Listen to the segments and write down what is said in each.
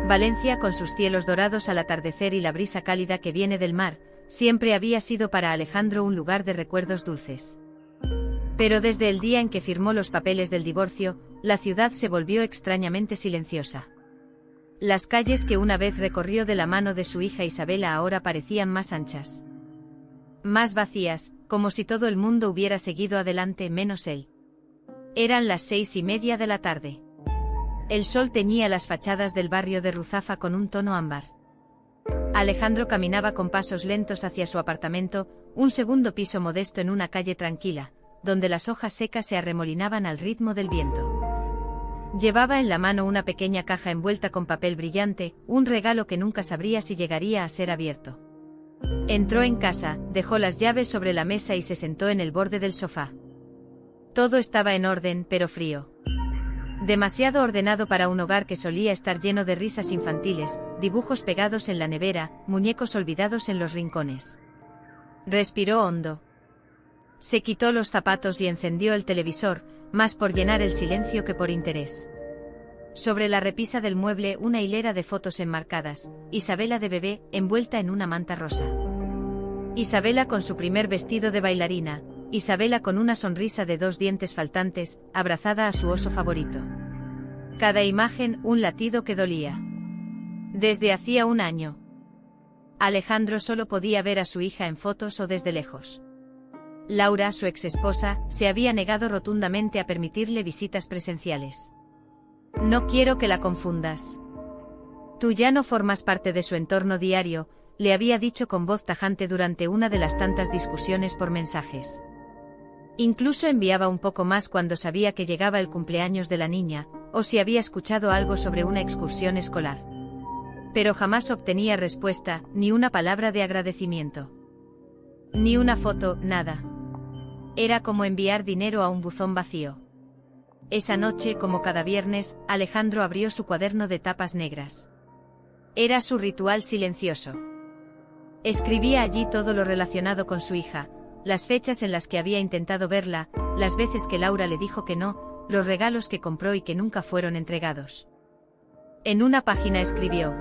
Valencia, con sus cielos dorados al atardecer y la brisa cálida que viene del mar, siempre había sido para Alejandro un lugar de recuerdos dulces. Pero desde el día en que firmó los papeles del divorcio, la ciudad se volvió extrañamente silenciosa. Las calles que una vez recorrió de la mano de su hija Isabela ahora parecían más anchas, más vacías, como si todo el mundo hubiera seguido adelante menos él. Eran las 6:30 de la tarde. El sol teñía las fachadas del barrio de Ruzafa con un tono ámbar. Alejandro caminaba con pasos lentos hacia su apartamento, un segundo piso modesto en una calle tranquila, donde las hojas secas se arremolinaban al ritmo del viento. Llevaba en la mano una pequeña caja envuelta con papel brillante, un regalo que nunca sabría si llegaría a ser abierto. Entró en casa, dejó las llaves sobre la mesa y se sentó en el borde del sofá. Todo estaba en orden, pero frío. Demasiado ordenado para un hogar que solía estar lleno de risas infantiles, dibujos pegados en la nevera, muñecos olvidados en los rincones. Respiró hondo. Se quitó los zapatos y encendió el televisor, más por llenar el silencio que por interés. Sobre la repisa del mueble una hilera de fotos enmarcadas, Isabela de bebé, envuelta en una manta rosa. Isabela con su primer vestido de bailarina, Isabela con una sonrisa de 2 dientes faltantes, abrazada a su oso favorito. Cada imagen, un latido que dolía. Desde hacía un año. Alejandro solo podía ver a su hija en fotos o desde lejos. Laura, su exesposa, se había negado rotundamente a permitirle visitas presenciales. No quiero que la confundas. Tú ya no formas parte de su entorno diario, le había dicho con voz tajante durante una de las tantas discusiones por mensajes. Incluso enviaba un poco más cuando sabía que llegaba el cumpleaños de la niña, o si había escuchado algo sobre una excursión escolar. Pero jamás obtenía respuesta, ni una palabra de agradecimiento. Ni una foto, nada. Era como enviar dinero a un buzón vacío. Esa noche, como cada viernes, Alejandro abrió su cuaderno de tapas negras. Era su ritual silencioso. Escribía allí todo lo relacionado con su hija, las fechas en las que había intentado verla, las veces que Laura le dijo que no, los regalos que compró y que nunca fueron entregados. En una página escribió: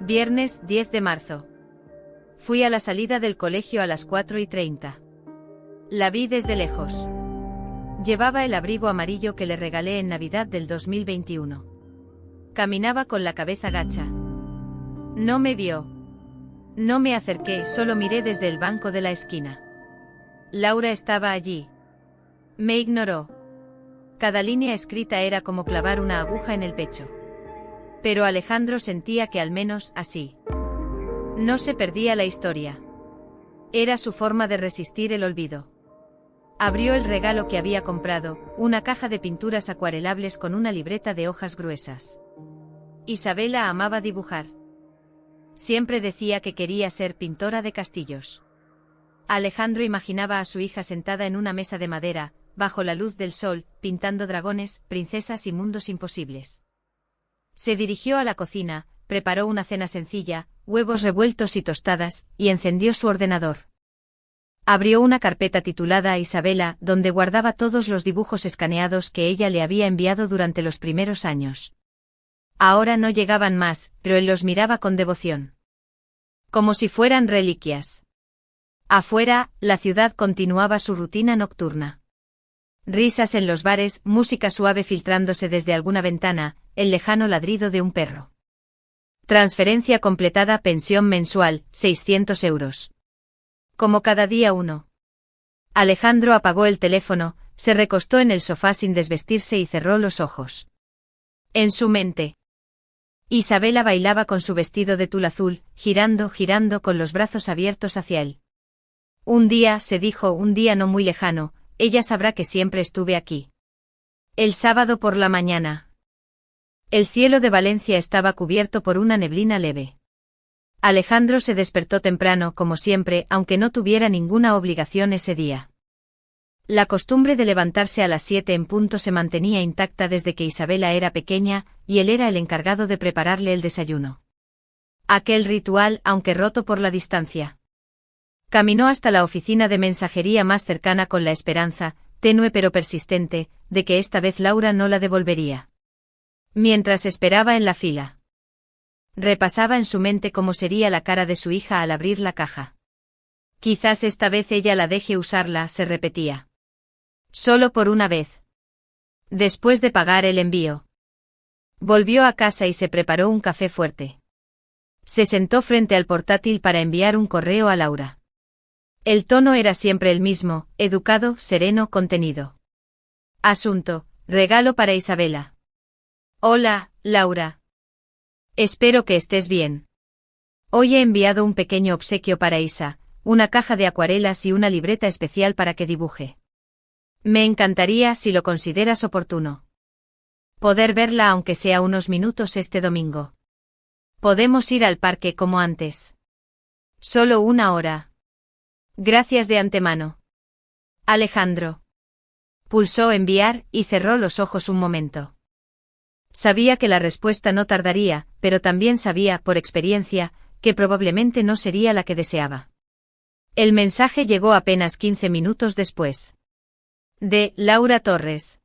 Viernes 10 de marzo. Fui a la salida del colegio a las 4:30. La vi desde lejos. Llevaba el abrigo amarillo que le regalé en Navidad del 2021. Caminaba con la cabeza gacha. No me vio. No me acerqué, solo miré desde el banco de la esquina. Laura estaba allí. Me ignoró. Cada línea escrita era como clavar una aguja en el pecho. Pero Alejandro sentía que al menos así no se perdía la historia. Era su forma de resistir el olvido. Abrió el regalo que había comprado, una caja de pinturas acuarelables con una libreta de hojas gruesas. Isabela amaba dibujar. Siempre decía que quería ser pintora de castillos. Alejandro imaginaba a su hija sentada en una mesa de madera, bajo la luz del sol, pintando dragones, princesas y mundos imposibles. Se dirigió a la cocina, preparó una cena sencilla, huevos revueltos y tostadas, y encendió su ordenador. Abrió una carpeta titulada Isabela, donde guardaba todos los dibujos escaneados que ella le había enviado durante los primeros años. Ahora no llegaban más, pero él los miraba con devoción. Como si fueran reliquias. Afuera, la ciudad continuaba su rutina nocturna. Risas en los bares, música suave filtrándose desde alguna ventana, el lejano ladrido de un perro. Transferencia completada, pensión mensual, 600 euros. Como cada día uno. Alejandro apagó el teléfono, se recostó en el sofá sin desvestirse y cerró los ojos. En su mente, Isabela bailaba con su vestido de tul azul, girando con los brazos abiertos hacia él. Un día, se dijo, un día no muy lejano, ella sabrá que siempre estuve aquí. El sábado por la mañana. El cielo de Valencia estaba cubierto por una neblina leve. Alejandro se despertó temprano, como siempre, aunque no tuviera ninguna obligación ese día. La costumbre de levantarse a las 7 en punto se mantenía intacta desde que Isabela era pequeña, y él era el encargado de prepararle el desayuno. Aquel ritual, aunque roto por la distancia. Caminó hasta la oficina de mensajería más cercana con la esperanza, tenue pero persistente, de que esta vez Laura no la devolvería. Mientras esperaba en la fila, Repasaba en su mente cómo sería la cara de su hija al abrir la caja. Quizás esta vez ella la deje usarla, se repetía. Solo por una vez. Después de pagar el envío. Volvió a casa y se preparó un café fuerte. Se sentó frente al portátil para enviar un correo a Laura. El tono era siempre el mismo, educado, sereno, contenido. Asunto: regalo para Isabela. Hola, Laura. Espero que estés bien. Hoy he enviado un pequeño obsequio para Isa, una caja de acuarelas y una libreta especial para que dibuje. Me encantaría, si lo consideras oportuno, poder verla aunque sea unos minutos este domingo. Podemos ir al parque como antes. Solo 1 hora. Gracias de antemano. Alejandro. Pulsó enviar y cerró los ojos un momento. Sabía que la respuesta no tardaría, pero también sabía, por experiencia, que probablemente no sería la que deseaba. El mensaje llegó apenas 15 minutos después. De Laura Torres.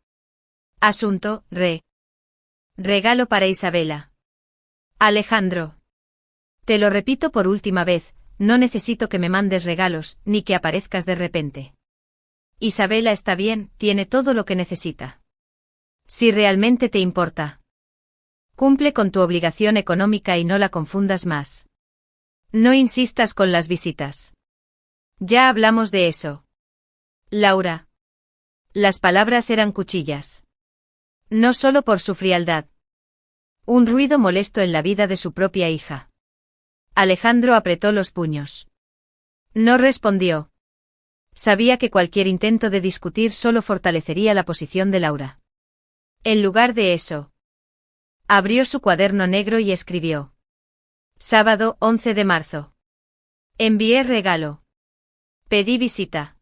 Asunto: regalo para Isabela. Alejandro. Te lo repito por última vez, no necesito que me mandes regalos, ni que aparezcas de repente. Isabela está bien, tiene todo lo que necesita. Si realmente te importa, cumple con tu obligación económica y no la confundas más. No insistas con las visitas. Ya hablamos de eso. Laura. Las palabras eran cuchillas. No solo por su frialdad. Un ruido molesto en la vida de su propia hija. Alejandro apretó los puños. No respondió. Sabía que cualquier intento de discutir solo fortalecería la posición de Laura. En lugar de eso, abrió su cuaderno negro y escribió. Sábado, 11 de marzo. Envié regalo. Pedí visita.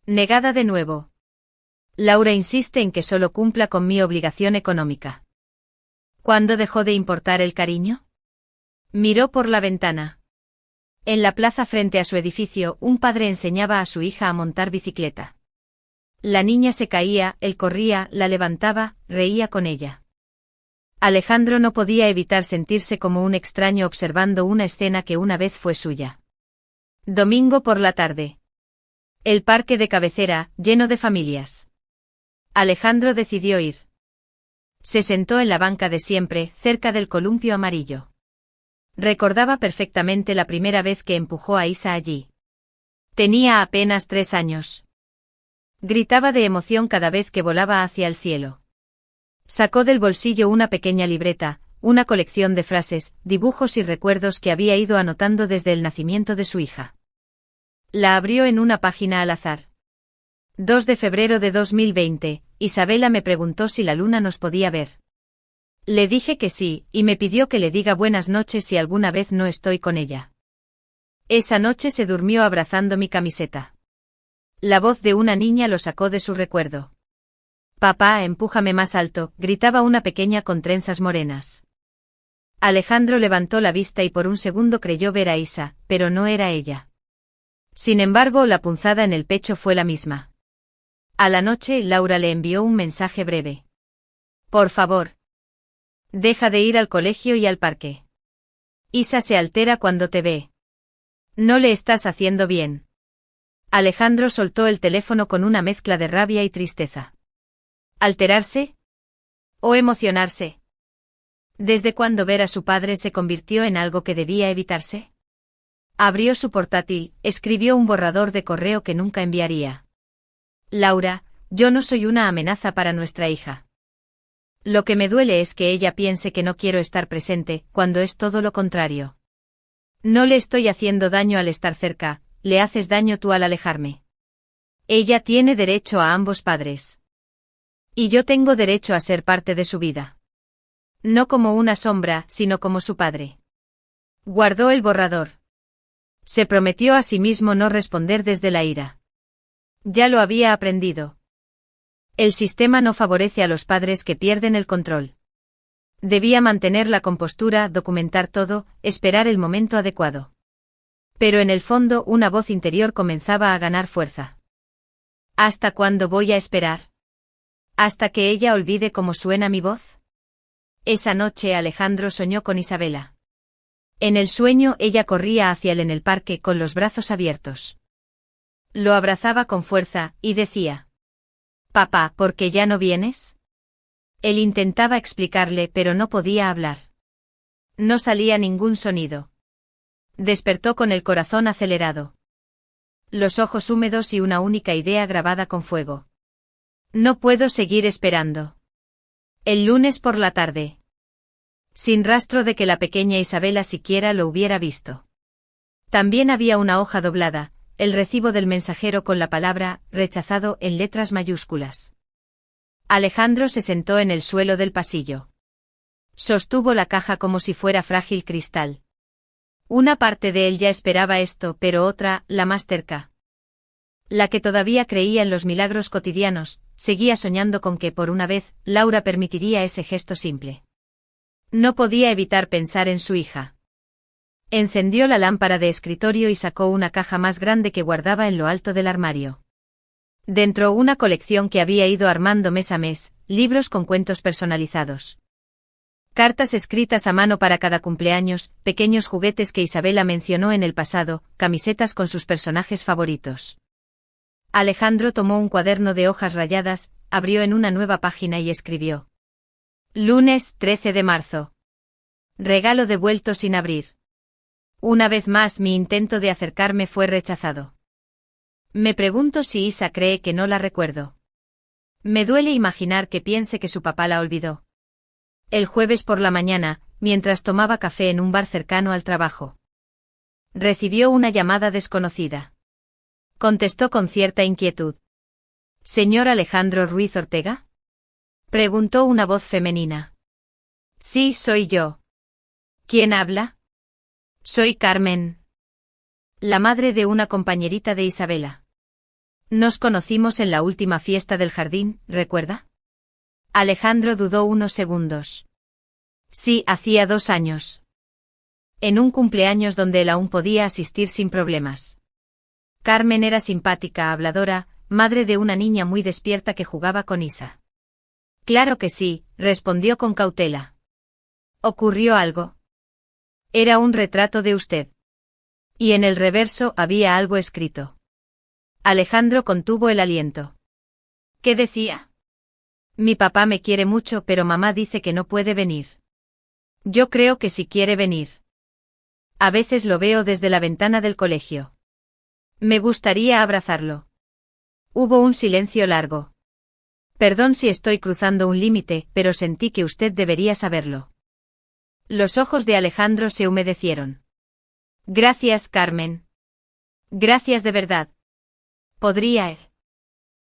Negada de nuevo. Laura insiste en que solo cumpla con mi obligación económica. ¿Cuándo dejó de importar el cariño? Miró por la ventana. En la plaza frente a su edificio, un padre enseñaba a su hija a montar bicicleta. La niña se caía, él corría, la levantaba, reía con ella. Alejandro no podía evitar sentirse como un extraño observando una escena que una vez fue suya. Domingo por la tarde. El parque de cabecera, lleno de familias. Alejandro decidió ir. Se sentó en la banca de siempre, cerca del columpio amarillo. Recordaba perfectamente la primera vez que empujó a Isa allí. Tenía apenas 3 años. Gritaba de emoción cada vez que volaba hacia el cielo. Sacó del bolsillo una pequeña libreta, una colección de frases, dibujos y recuerdos que había ido anotando desde el nacimiento de su hija. La abrió en una página al azar. 2 de febrero de 2020, Isabela me preguntó si la luna nos podía ver. Le dije que sí, y me pidió que le diga buenas noches si alguna vez no estoy con ella. Esa noche se durmió abrazando mi camiseta. La voz de una niña lo sacó de su recuerdo. Papá, empújame más alto, gritaba una pequeña con trenzas morenas. Alejandro levantó la vista y por un segundo creyó ver a Isa, pero no era ella. Sin embargo, la punzada en el pecho fue la misma. A la noche, Laura le envió un mensaje breve. Por favor, deja de ir al colegio y al parque. Isa se altera cuando te ve. No le estás haciendo bien. Alejandro soltó el teléfono con una mezcla de rabia y tristeza. ¿Alterarse? ¿O emocionarse? ¿Desde cuándo ver a su padre se convirtió en algo que debía evitarse? Abrió su portátil, escribió un borrador de correo que nunca enviaría. Laura, yo no soy una amenaza para nuestra hija. Lo que me duele es que ella piense que no quiero estar presente, cuando es todo lo contrario. No le estoy haciendo daño al estar cerca, le haces daño tú al alejarme. Ella tiene derecho a ambos padres. Y yo tengo derecho a ser parte de su vida. No como una sombra, sino como su padre. Guardó el borrador. Se prometió a sí mismo no responder desde la ira. Ya lo había aprendido. El sistema no favorece a los padres que pierden el control. Debía mantener la compostura, documentar todo, esperar el momento adecuado. Pero en el fondo una voz interior comenzaba a ganar fuerza. ¿Hasta cuándo voy a esperar? ¿Hasta que ella olvide cómo suena mi voz? Esa noche Alejandro soñó con Isabela. En el sueño ella corría hacia él en el parque con los brazos abiertos. Lo abrazaba con fuerza, y decía: «Papá, ¿por qué ya no vienes?». Él intentaba explicarle, pero no podía hablar. No salía ningún sonido. Despertó con el corazón acelerado. Los ojos húmedos y una única idea grabada con fuego. «No puedo seguir esperando». El lunes por la tarde. Sin rastro de que la pequeña Isabela siquiera lo hubiera visto. También había una hoja doblada, el recibo del mensajero con la palabra «rechazado» en letras mayúsculas. Alejandro se sentó en el suelo del pasillo. Sostuvo la caja como si fuera frágil cristal. Una parte de él ya esperaba esto, pero otra, la más cerca, la que todavía creía en los milagros cotidianos, seguía soñando con que, por una vez, Laura permitiría ese gesto simple. No podía evitar pensar en su hija. Encendió la lámpara de escritorio y sacó una caja más grande que guardaba en lo alto del armario. Dentro una colección que había ido armando mes a mes, libros con cuentos personalizados. Cartas escritas a mano para cada cumpleaños, pequeños juguetes que Isabela mencionó en el pasado, camisetas con sus personajes favoritos. Alejandro tomó un cuaderno de hojas rayadas, abrió en una nueva página y escribió: Lunes 13 de marzo. Regalo devuelto sin abrir. Una vez más mi intento de acercarme fue rechazado. Me pregunto si Isa cree que no la recuerdo. Me duele imaginar que piense que su papá la olvidó. El jueves por la mañana, mientras tomaba café en un bar cercano al trabajo, recibió una llamada desconocida. Contestó con cierta inquietud. ¿Señor Alejandro Ruiz Ortega?, preguntó una voz femenina. Sí, soy yo. ¿Quién habla? Soy Carmen, la madre de una compañerita de Isabela. Nos conocimos en la última fiesta del jardín, ¿recuerda? Alejandro dudó unos segundos. Sí, hacía 2 años. En un cumpleaños donde él aún podía asistir sin problemas. Carmen era simpática, habladora, madre de una niña muy despierta que jugaba con Isa. Claro que sí, respondió con cautela. ¿Ocurrió algo? Era un retrato de usted. Y en el reverso había algo escrito. Alejandro contuvo el aliento. ¿Qué decía? Mi papá me quiere mucho, pero mamá dice que no puede venir. Yo creo que sí quiere venir. A veces lo veo desde la ventana del colegio. Me gustaría abrazarlo. Hubo un silencio largo. Perdón si estoy cruzando un límite, pero sentí que usted debería saberlo. Los ojos de Alejandro se humedecieron. Gracias, Carmen. Gracias de verdad. ¿Podría?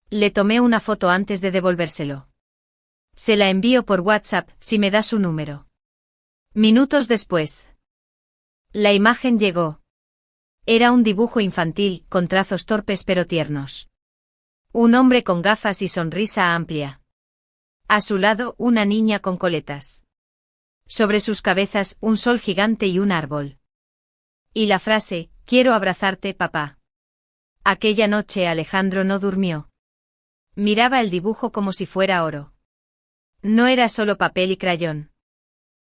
Le tomé una foto antes de devolvérselo. Se la envío por WhatsApp, si me da su número. Minutos después. La imagen llegó. Era un dibujo infantil, con trazos torpes pero tiernos. Un hombre con gafas y sonrisa amplia. A su lado, una niña con coletas. Sobre sus cabezas, un sol gigante y un árbol. Y la frase, quiero abrazarte, papá. Aquella noche Alejandro no durmió. Miraba el dibujo como si fuera oro. No era solo papel y crayón.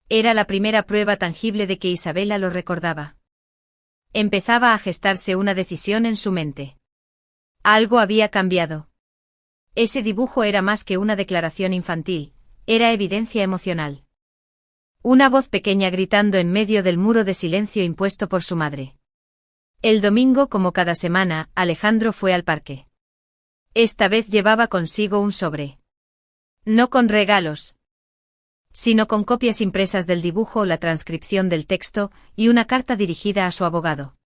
Era la primera prueba tangible de que Isabela lo recordaba. Empezaba a gestarse una decisión en su mente. Algo había cambiado. Ese dibujo era más que una declaración infantil, era evidencia emocional. Una voz pequeña gritando en medio del muro de silencio impuesto por su madre. El domingo, como cada semana, Alejandro fue al parque. Esta vez llevaba consigo un sobre. No con regalos, sino con copias impresas del dibujo, la transcripción del texto, y una carta dirigida a su abogado.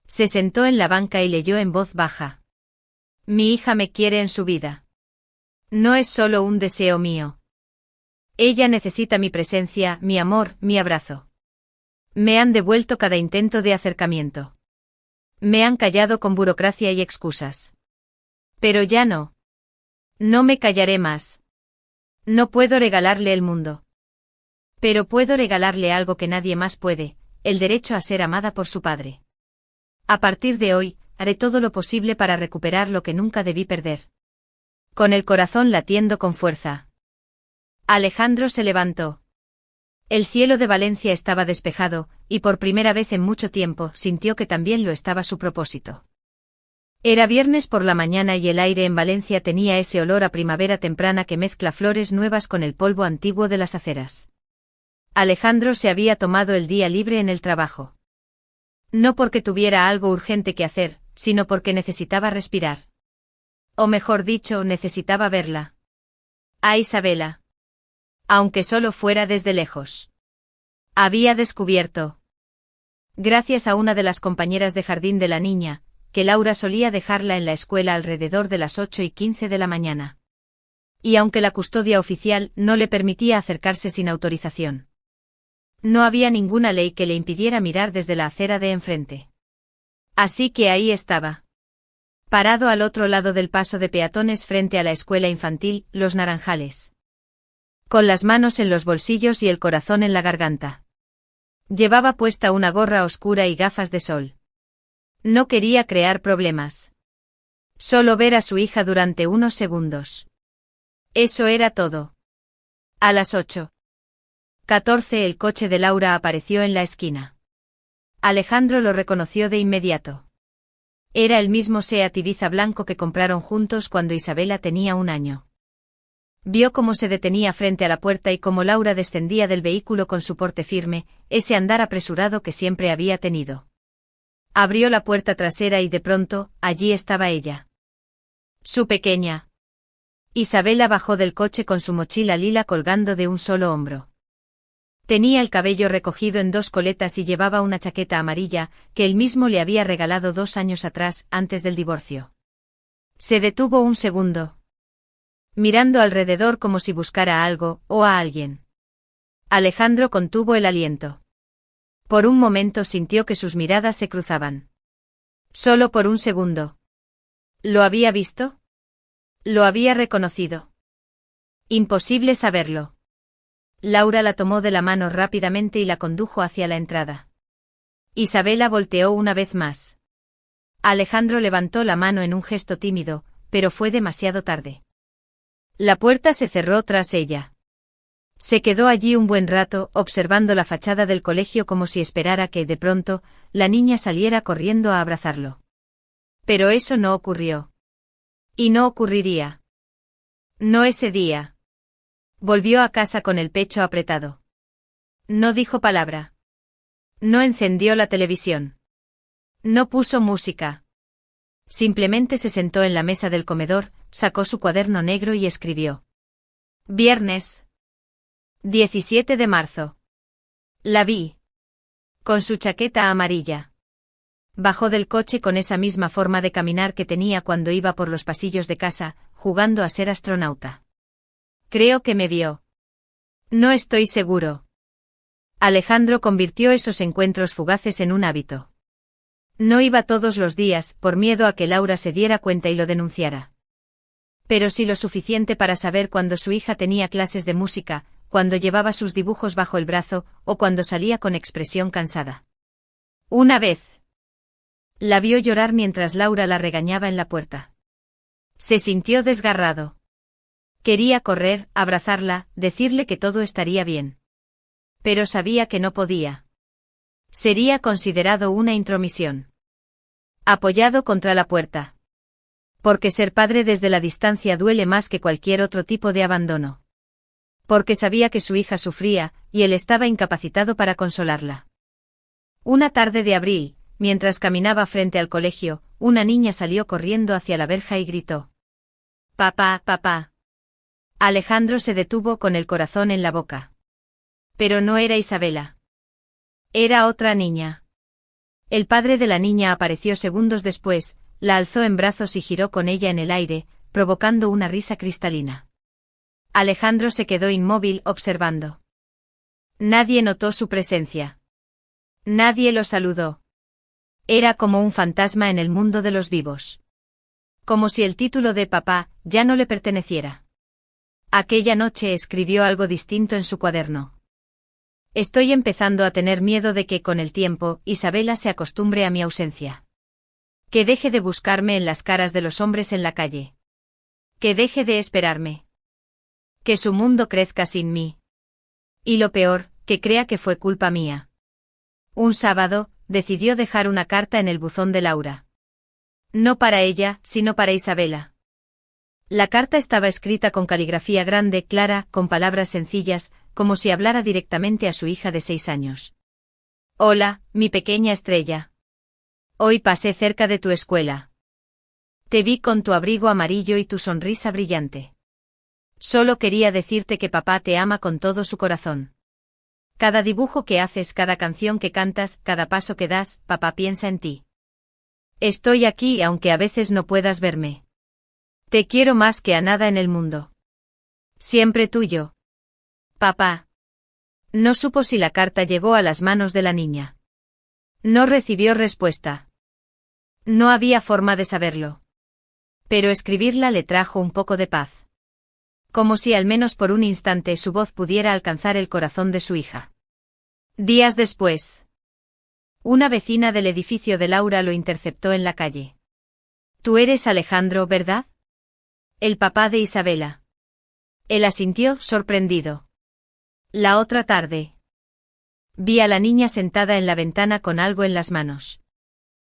Se sentó en la banca y leyó en voz baja. Mi hija me quiere en su vida. No es solo un deseo mío. Ella necesita mi presencia, mi amor, mi abrazo. Me han devuelto cada intento de acercamiento. Me han callado con burocracia y excusas. Pero ya no. No me callaré más. No puedo regalarle el mundo. Pero puedo regalarle algo que nadie más puede, el derecho a ser amada por su padre. A partir de hoy, haré todo lo posible para recuperar lo que nunca debí perder. Con el corazón latiendo con fuerza. Alejandro se levantó. El cielo de Valencia estaba despejado, y por primera vez en mucho tiempo sintió que también lo estaba su propósito. Era viernes por la mañana y el aire en Valencia tenía ese olor a primavera temprana que mezcla flores nuevas con el polvo antiguo de las aceras. Alejandro se había tomado el día libre en el trabajo. No porque tuviera algo urgente que hacer, sino porque necesitaba respirar. O mejor dicho, necesitaba verla. A Isabela. Aunque solo fuera desde lejos. Había descubierto, gracias a una de las compañeras de jardín de la niña, que Laura solía dejarla en la escuela alrededor de las 8:15 de la mañana. Y aunque la custodia oficial no le permitía acercarse sin autorización. No había ninguna ley que le impidiera mirar desde la acera de enfrente. Así que ahí estaba. Parado al otro lado del paso de peatones frente a la escuela infantil, Los Naranjales. Con las manos en los bolsillos y el corazón en la garganta. Llevaba puesta una gorra oscura y gafas de sol. No quería crear problemas. Solo ver a su hija durante unos segundos. Eso era todo. A las 8:14 el coche de Laura apareció en la esquina. Alejandro lo reconoció de inmediato. Era el mismo Seat Ibiza blanco que compraron juntos cuando Isabela tenía 1 año. Vio cómo se detenía frente a la puerta y cómo Laura descendía del vehículo con su porte firme, ese andar apresurado que siempre había tenido. Abrió la puerta trasera y de pronto, allí estaba ella. Su pequeña. Isabela bajó del coche con su mochila lila colgando de un solo hombro. Tenía el cabello recogido en 2 coletas y llevaba una chaqueta amarilla, que él mismo le había regalado 2 años atrás, antes del divorcio. Se detuvo un segundo. Mirando alrededor como si buscara algo, o a alguien. Alejandro contuvo el aliento. Por un momento sintió que sus miradas se cruzaban. Solo por un segundo. ¿Lo había visto? ¿Lo había reconocido? Imposible saberlo. Laura la tomó de la mano rápidamente y la condujo hacia la entrada. Isabela volteó una vez más. Alejandro levantó la mano en un gesto tímido, pero fue demasiado tarde. La puerta se cerró tras ella. Se quedó allí un buen rato, observando la fachada del colegio como si esperara que, de pronto, la niña saliera corriendo a abrazarlo. Pero eso no ocurrió. Y no ocurriría. No ese día. Volvió a casa con el pecho apretado. No dijo palabra. No encendió la televisión. No puso música. Simplemente se sentó en la mesa del comedor, sacó su cuaderno negro y escribió. Viernes. 17 de marzo. La vi. Con su chaqueta amarilla. Bajó del coche con esa misma forma de caminar que tenía cuando iba por los pasillos de casa, jugando a ser astronauta. Creo que me vio. No estoy seguro. Alejandro convirtió esos encuentros fugaces en un hábito. No iba todos los días, por miedo a que Laura se diera cuenta y lo denunciara. Pero sí lo suficiente para saber cuando su hija tenía clases de música, cuando llevaba sus dibujos bajo el brazo, o cuando salía con expresión cansada. Una vez. La vio llorar mientras Laura la regañaba en la puerta. Se sintió desgarrado. Quería correr, abrazarla, decirle que todo estaría bien. Pero sabía que no podía. Sería considerado una intromisión. Apoyado contra la puerta. Porque ser padre desde la distancia duele más que cualquier otro tipo de abandono. Porque sabía que su hija sufría, y él estaba incapacitado para consolarla. Una tarde de abril, mientras caminaba frente al colegio, una niña salió corriendo hacia la verja y gritó. «Papá, papá». Alejandro se detuvo con el corazón en la boca. Pero no era Isabela. Era otra niña. El padre de la niña apareció segundos después, la alzó en brazos y giró con ella en el aire, provocando una risa cristalina. Alejandro se quedó inmóvil observando. Nadie notó su presencia. Nadie lo saludó. Era como un fantasma en el mundo de los vivos. Como si el título de papá ya no le perteneciera. Aquella noche escribió algo distinto en su cuaderno. Estoy empezando a tener miedo de que con el tiempo Isabela se acostumbre a mi ausencia. Que deje de buscarme en las caras de los hombres en la calle. Que deje de esperarme. Que su mundo crezca sin mí. Y lo peor, que crea que fue culpa mía. Un sábado, decidió dejar una carta en el buzón de Laura. No para ella, sino para Isabela. La carta estaba escrita con caligrafía grande, clara, con palabras sencillas, como si hablara directamente a su hija de 6 años. Hola, mi pequeña estrella. Hoy pasé cerca de tu escuela. Te vi con tu abrigo amarillo y tu sonrisa brillante. Solo quería decirte que papá te ama con todo su corazón. Cada dibujo que haces, cada canción que cantas, cada paso que das, papá piensa en ti. Estoy aquí aunque a veces no puedas verme. Te quiero más que a nada en el mundo. Siempre tuyo. Papá. No supo si la carta llegó a las manos de la niña. No recibió respuesta. No había forma de saberlo. Pero escribirla le trajo un poco de paz. Como si al menos por un instante su voz pudiera alcanzar el corazón de su hija. Días después. Una vecina del edificio de Laura lo interceptó en la calle. Tú eres Alejandro, ¿verdad? El papá de Isabela. Él asintió, sorprendido. La otra tarde. Vi a la niña sentada en la ventana con algo en las manos.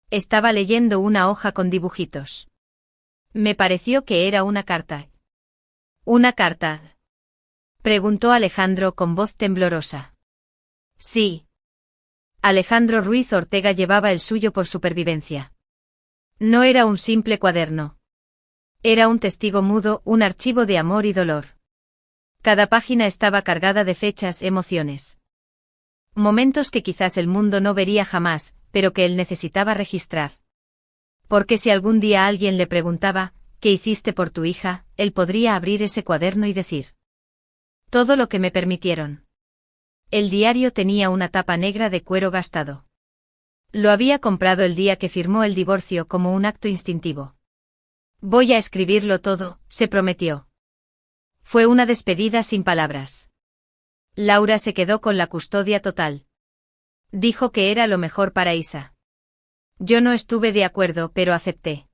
Estaba leyendo una hoja con dibujitos. Me pareció que era una carta. ¿Una carta? Preguntó Alejandro con voz temblorosa. Sí. Alejandro Ruiz Ortega llevaba el suyo por supervivencia. No era un simple cuaderno. Era un testigo mudo, un archivo de amor y dolor. Cada página estaba cargada de fechas, emociones. Momentos que quizás el mundo no vería jamás, pero que él necesitaba registrar. Porque si algún día alguien le preguntaba, ¿qué hiciste por tu hija?, él podría abrir ese cuaderno y decir: todo lo que me permitieron. El diario tenía una tapa negra de cuero gastado. Lo había comprado el día que firmó el divorcio como un acto instintivo. Voy a escribirlo todo, se prometió. Fue una despedida sin palabras. Laura se quedó con la custodia total. Dijo que era lo mejor para Isa. Yo no estuve de acuerdo, pero acepté.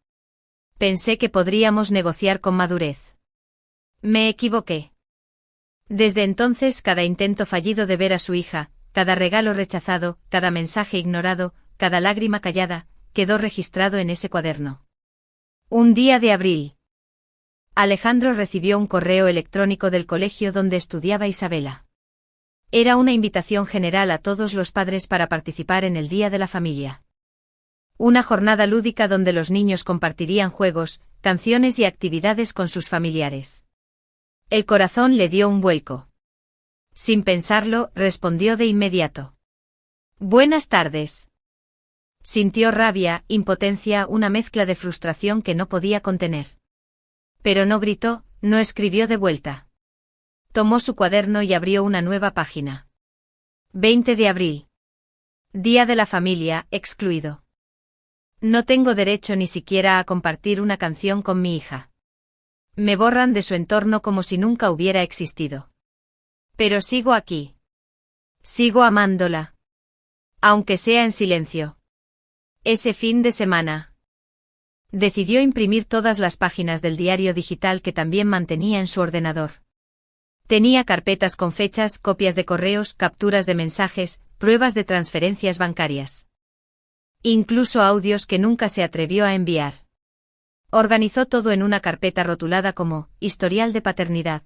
Pensé que podríamos negociar con madurez. Me equivoqué. Desde entonces cada intento fallido de ver a su hija, cada regalo rechazado, cada mensaje ignorado, cada lágrima callada, quedó registrado en ese cuaderno. Un día de abril. Alejandro recibió un correo electrónico del colegio donde estudiaba Isabela. Era una invitación general a todos los padres para participar en el Día de la Familia. Una jornada lúdica donde los niños compartirían juegos, canciones y actividades con sus familiares. El corazón le dio un vuelco. Sin pensarlo, respondió de inmediato. Buenas tardes. Sintió rabia, impotencia, una mezcla de frustración que no podía contener. Pero no gritó, no escribió de vuelta. Tomó su cuaderno y abrió una nueva página. 20 de abril. Día de la familia, excluido. No tengo derecho ni siquiera a compartir una canción con mi hija. Me borran de su entorno como si nunca hubiera existido. Pero sigo aquí. Sigo amándola. Aunque sea en silencio. Ese fin de semana. Decidió imprimir todas las páginas del diario digital que también mantenía en su ordenador. Tenía carpetas con fechas, copias de correos, capturas de mensajes, pruebas de transferencias bancarias. Incluso audios que nunca se atrevió a enviar. Organizó todo en una carpeta rotulada como historial de paternidad.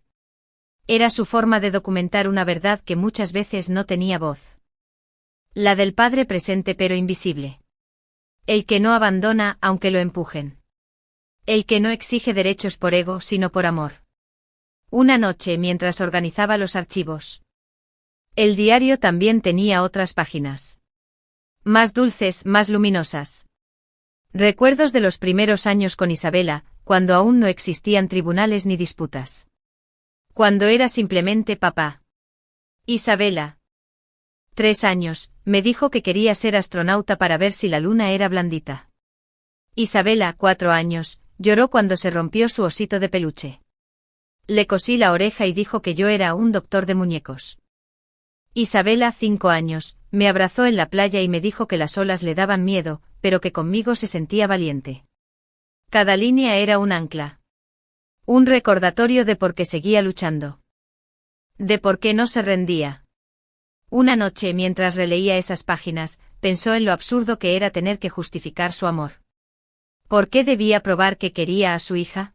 Era su forma de documentar una verdad que muchas veces no tenía voz. La del padre presente pero invisible. El que no abandona aunque lo empujen. El que no exige derechos por ego sino por amor. Una noche mientras organizaba los archivos. El diario también tenía otras páginas. Más dulces, más luminosas. Recuerdos de los primeros años con Isabela, cuando aún no existían tribunales ni disputas. Cuando era simplemente papá. Isabela. 3 años, me dijo que quería ser astronauta para ver si la luna era blandita. Isabela, 4 años, lloró cuando se rompió su osito de peluche. Le cosí la oreja y dijo que yo era un doctor de muñecos. Isabela, 5 años, me abrazó en la playa y me dijo que las olas le daban miedo, pero que conmigo se sentía valiente. Cada línea era un ancla. Un recordatorio de por qué seguía luchando. De por qué no se rendía. Una noche, mientras releía esas páginas, pensó en lo absurdo que era tener que justificar su amor. ¿Por qué debía probar que quería a su hija?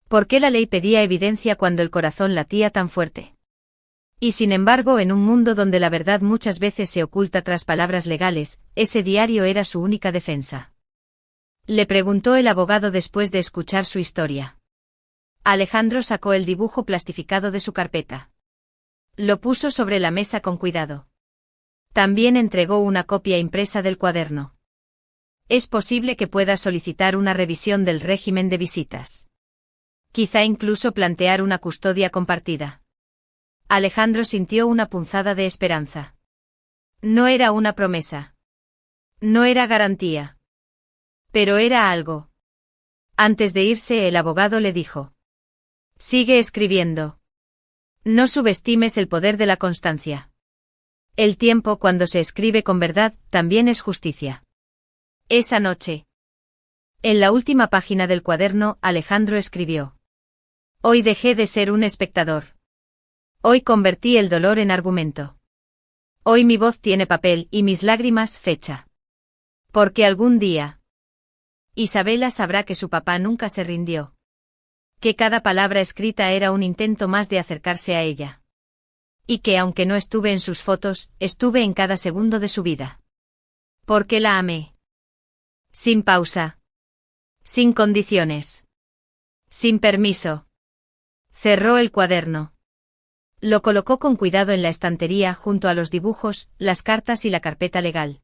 ¿Por qué la ley pedía evidencia cuando el corazón latía tan fuerte? Y sin embargo, en un mundo donde la verdad muchas veces se oculta tras palabras legales, ese diario era su única defensa. Le preguntó el abogado después de escuchar su historia. Alejandro sacó el dibujo plastificado de su carpeta. Lo puso sobre la mesa con cuidado. También entregó una copia impresa del cuaderno. Es posible que pueda solicitar una revisión del régimen de visitas. Quizá incluso plantear una custodia compartida. Alejandro sintió una punzada de esperanza. No era una promesa. No era garantía. Pero era algo. Antes de irse, el abogado le dijo: sigue escribiendo. No subestimes el poder de la constancia. El tiempo, cuando se escribe con verdad, también es justicia. Esa noche. En la última página del cuaderno, Alejandro escribió: hoy dejé de ser un espectador. Hoy convertí el dolor en argumento. Hoy mi voz tiene papel y mis lágrimas fecha. Porque algún día Isabela sabrá que su papá nunca se rindió. Que cada palabra escrita era un intento más de acercarse a ella. Y que aunque no estuve en sus fotos, estuve en cada segundo de su vida. Porque la amé. Sin pausa. Sin condiciones. Sin permiso. Cerró el cuaderno. Lo colocó con cuidado en la estantería junto a los dibujos, las cartas y la carpeta legal.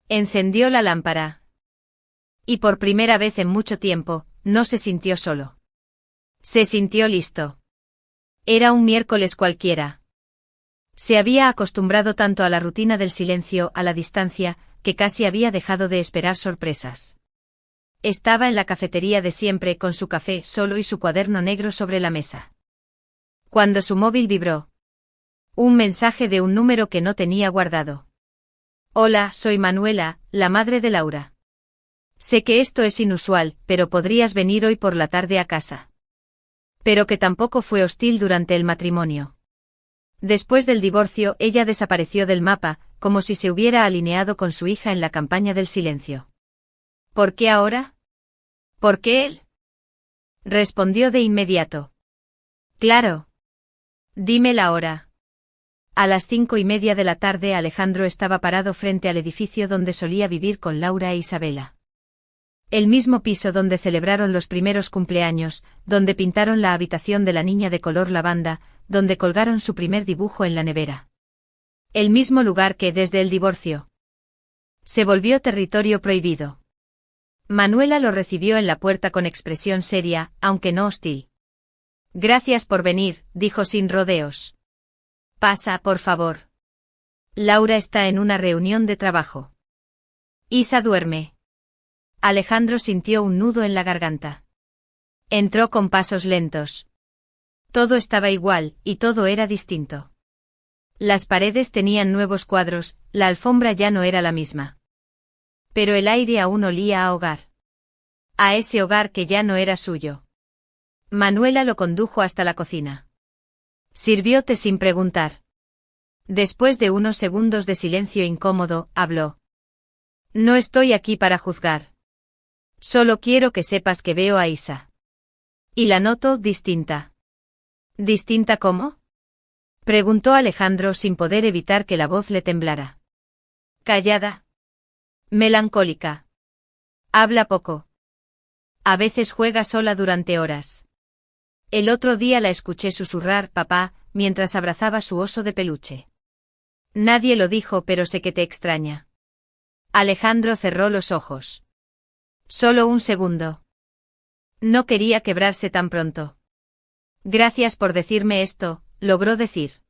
Encendió la lámpara. Y por primera vez en mucho tiempo, no se sintió solo. Se sintió listo. Era un miércoles cualquiera. Se había acostumbrado tanto a la rutina del silencio, a la distancia, que casi había dejado de esperar sorpresas. Estaba en la cafetería de siempre con su café solo y su cuaderno negro sobre la mesa. Cuando su móvil vibró. Un mensaje de un número que no tenía guardado. Hola, soy Manuela, la madre de Laura. Sé que esto es inusual, pero podrías venir hoy por la tarde a casa. Pero que tampoco fue hostil durante el matrimonio. Después del divorcio, ella desapareció del mapa, como si se hubiera alineado con su hija en la campaña del silencio. ¿Por qué ahora? ¿Por qué él? Respondió de inmediato. Claro. Dime la hora. A las 5:30 de la tarde Alejandro estaba parado frente al edificio donde solía vivir con Laura e Isabela. El mismo piso donde celebraron los primeros cumpleaños, donde pintaron la habitación de la niña de color lavanda, donde colgaron su primer dibujo en la nevera. El mismo lugar que, desde el divorcio, se volvió territorio prohibido. Manuela lo recibió en la puerta con expresión seria, aunque no hostil. Gracias por venir, dijo sin rodeos. Pasa, por favor. Laura está en una reunión de trabajo. Isa duerme. Alejandro sintió un nudo en la garganta. Entró con pasos lentos. Todo estaba igual, y todo era distinto. Las paredes tenían nuevos cuadros, la alfombra ya no era la misma. Pero el aire aún olía a hogar. A ese hogar que ya no era suyo. Manuela lo condujo hasta la cocina. Sirvió té sin preguntar. Después de unos segundos de silencio incómodo, habló. No estoy aquí para juzgar. Solo quiero que sepas que veo a Isa. Y la noto distinta. ¿Distinta cómo? Preguntó Alejandro sin poder evitar que la voz le temblara. Callada. Melancólica. Habla poco. A veces juega sola durante horas. El otro día la escuché susurrar papá, mientras abrazaba su oso de peluche. Nadie lo dijo, pero sé que te extraña. Alejandro cerró los ojos. Solo un segundo. No quería quebrarse tan pronto. Gracias por decirme esto, logró decir.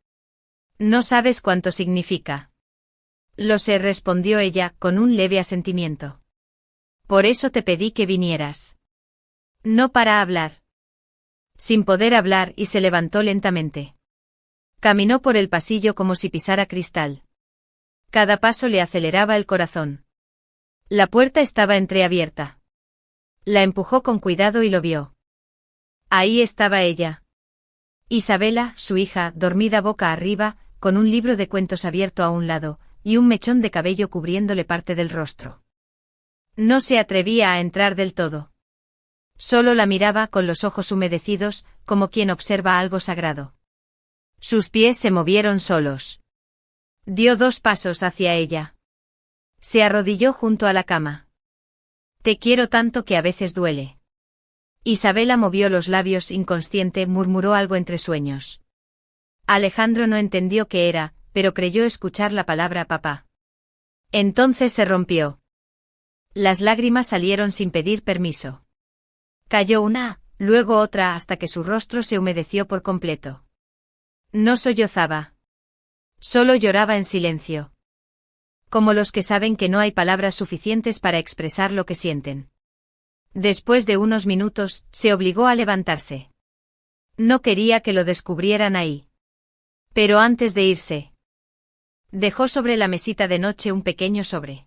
No sabes cuánto significa. Lo sé, respondió ella, con un leve asentimiento. Por eso te pedí que vinieras. No para hablar. Sin poder hablar, y se levantó lentamente. Caminó por el pasillo como si pisara cristal. Cada paso le aceleraba el corazón. La puerta estaba entreabierta. La empujó con cuidado y lo vio. Ahí estaba ella. Isabela, su hija, dormida boca arriba, con un libro de cuentos abierto a un lado, y un mechón de cabello cubriéndole parte del rostro. No se atrevía a entrar del todo. Solo la miraba con los ojos humedecidos, como quien observa algo sagrado. Sus pies se movieron solos. Dio 2 pasos hacia ella. Se arrodilló junto a la cama. Te quiero tanto que a veces duele. Isabela movió los labios inconsciente, murmuró algo entre sueños. Alejandro no entendió qué era, pero creyó escuchar la palabra papá. Entonces se rompió. Las lágrimas salieron sin pedir permiso. Cayó una, luego otra hasta que su rostro se humedeció por completo. No sollozaba. Solo lloraba en silencio. Como los que saben que no hay palabras suficientes para expresar lo que sienten. Después de unos minutos, se obligó a levantarse. No quería que lo descubrieran ahí. Pero antes de irse, dejó sobre la mesita de noche un pequeño sobre.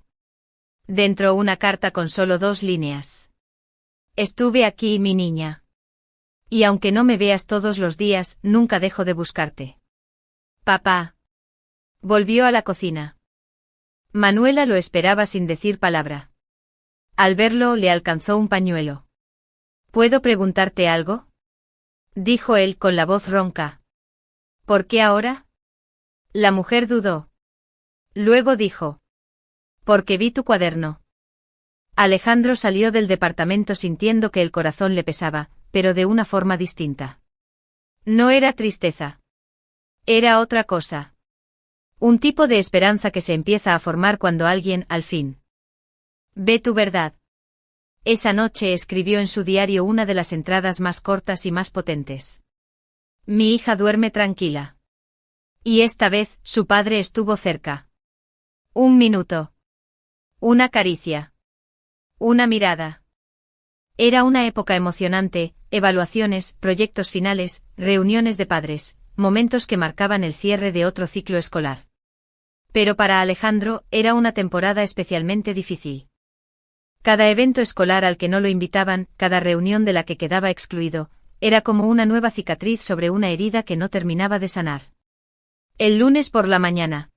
Dentro una carta con solo 2 líneas. Estuve aquí, mi niña. Y aunque no me veas todos los días, nunca dejo de buscarte. Papá. Volvió a la cocina. Manuela lo esperaba sin decir palabra. Al verlo, le alcanzó un pañuelo. ¿Puedo preguntarte algo?, dijo él con la voz ronca. ¿Por qué ahora? La mujer dudó. Luego dijo. Porque vi tu cuaderno. Alejandro salió del departamento sintiendo que el corazón le pesaba, pero de una forma distinta. No era tristeza. Era otra cosa. Un tipo de esperanza que se empieza a formar cuando alguien, al fin, ve tu verdad. Esa noche escribió en su diario una de las entradas más cortas y más potentes. Mi hija duerme tranquila. Y esta vez, su padre estuvo cerca. 1 minuto. Una caricia. Una mirada. Era una época emocionante, evaluaciones, proyectos finales, reuniones de padres, momentos que marcaban el cierre de otro ciclo escolar. Pero para Alejandro, era una temporada especialmente difícil. Cada evento escolar al que no lo invitaban, cada reunión de la que quedaba excluido, era como una nueva cicatriz sobre una herida que no terminaba de sanar. El lunes por la mañana,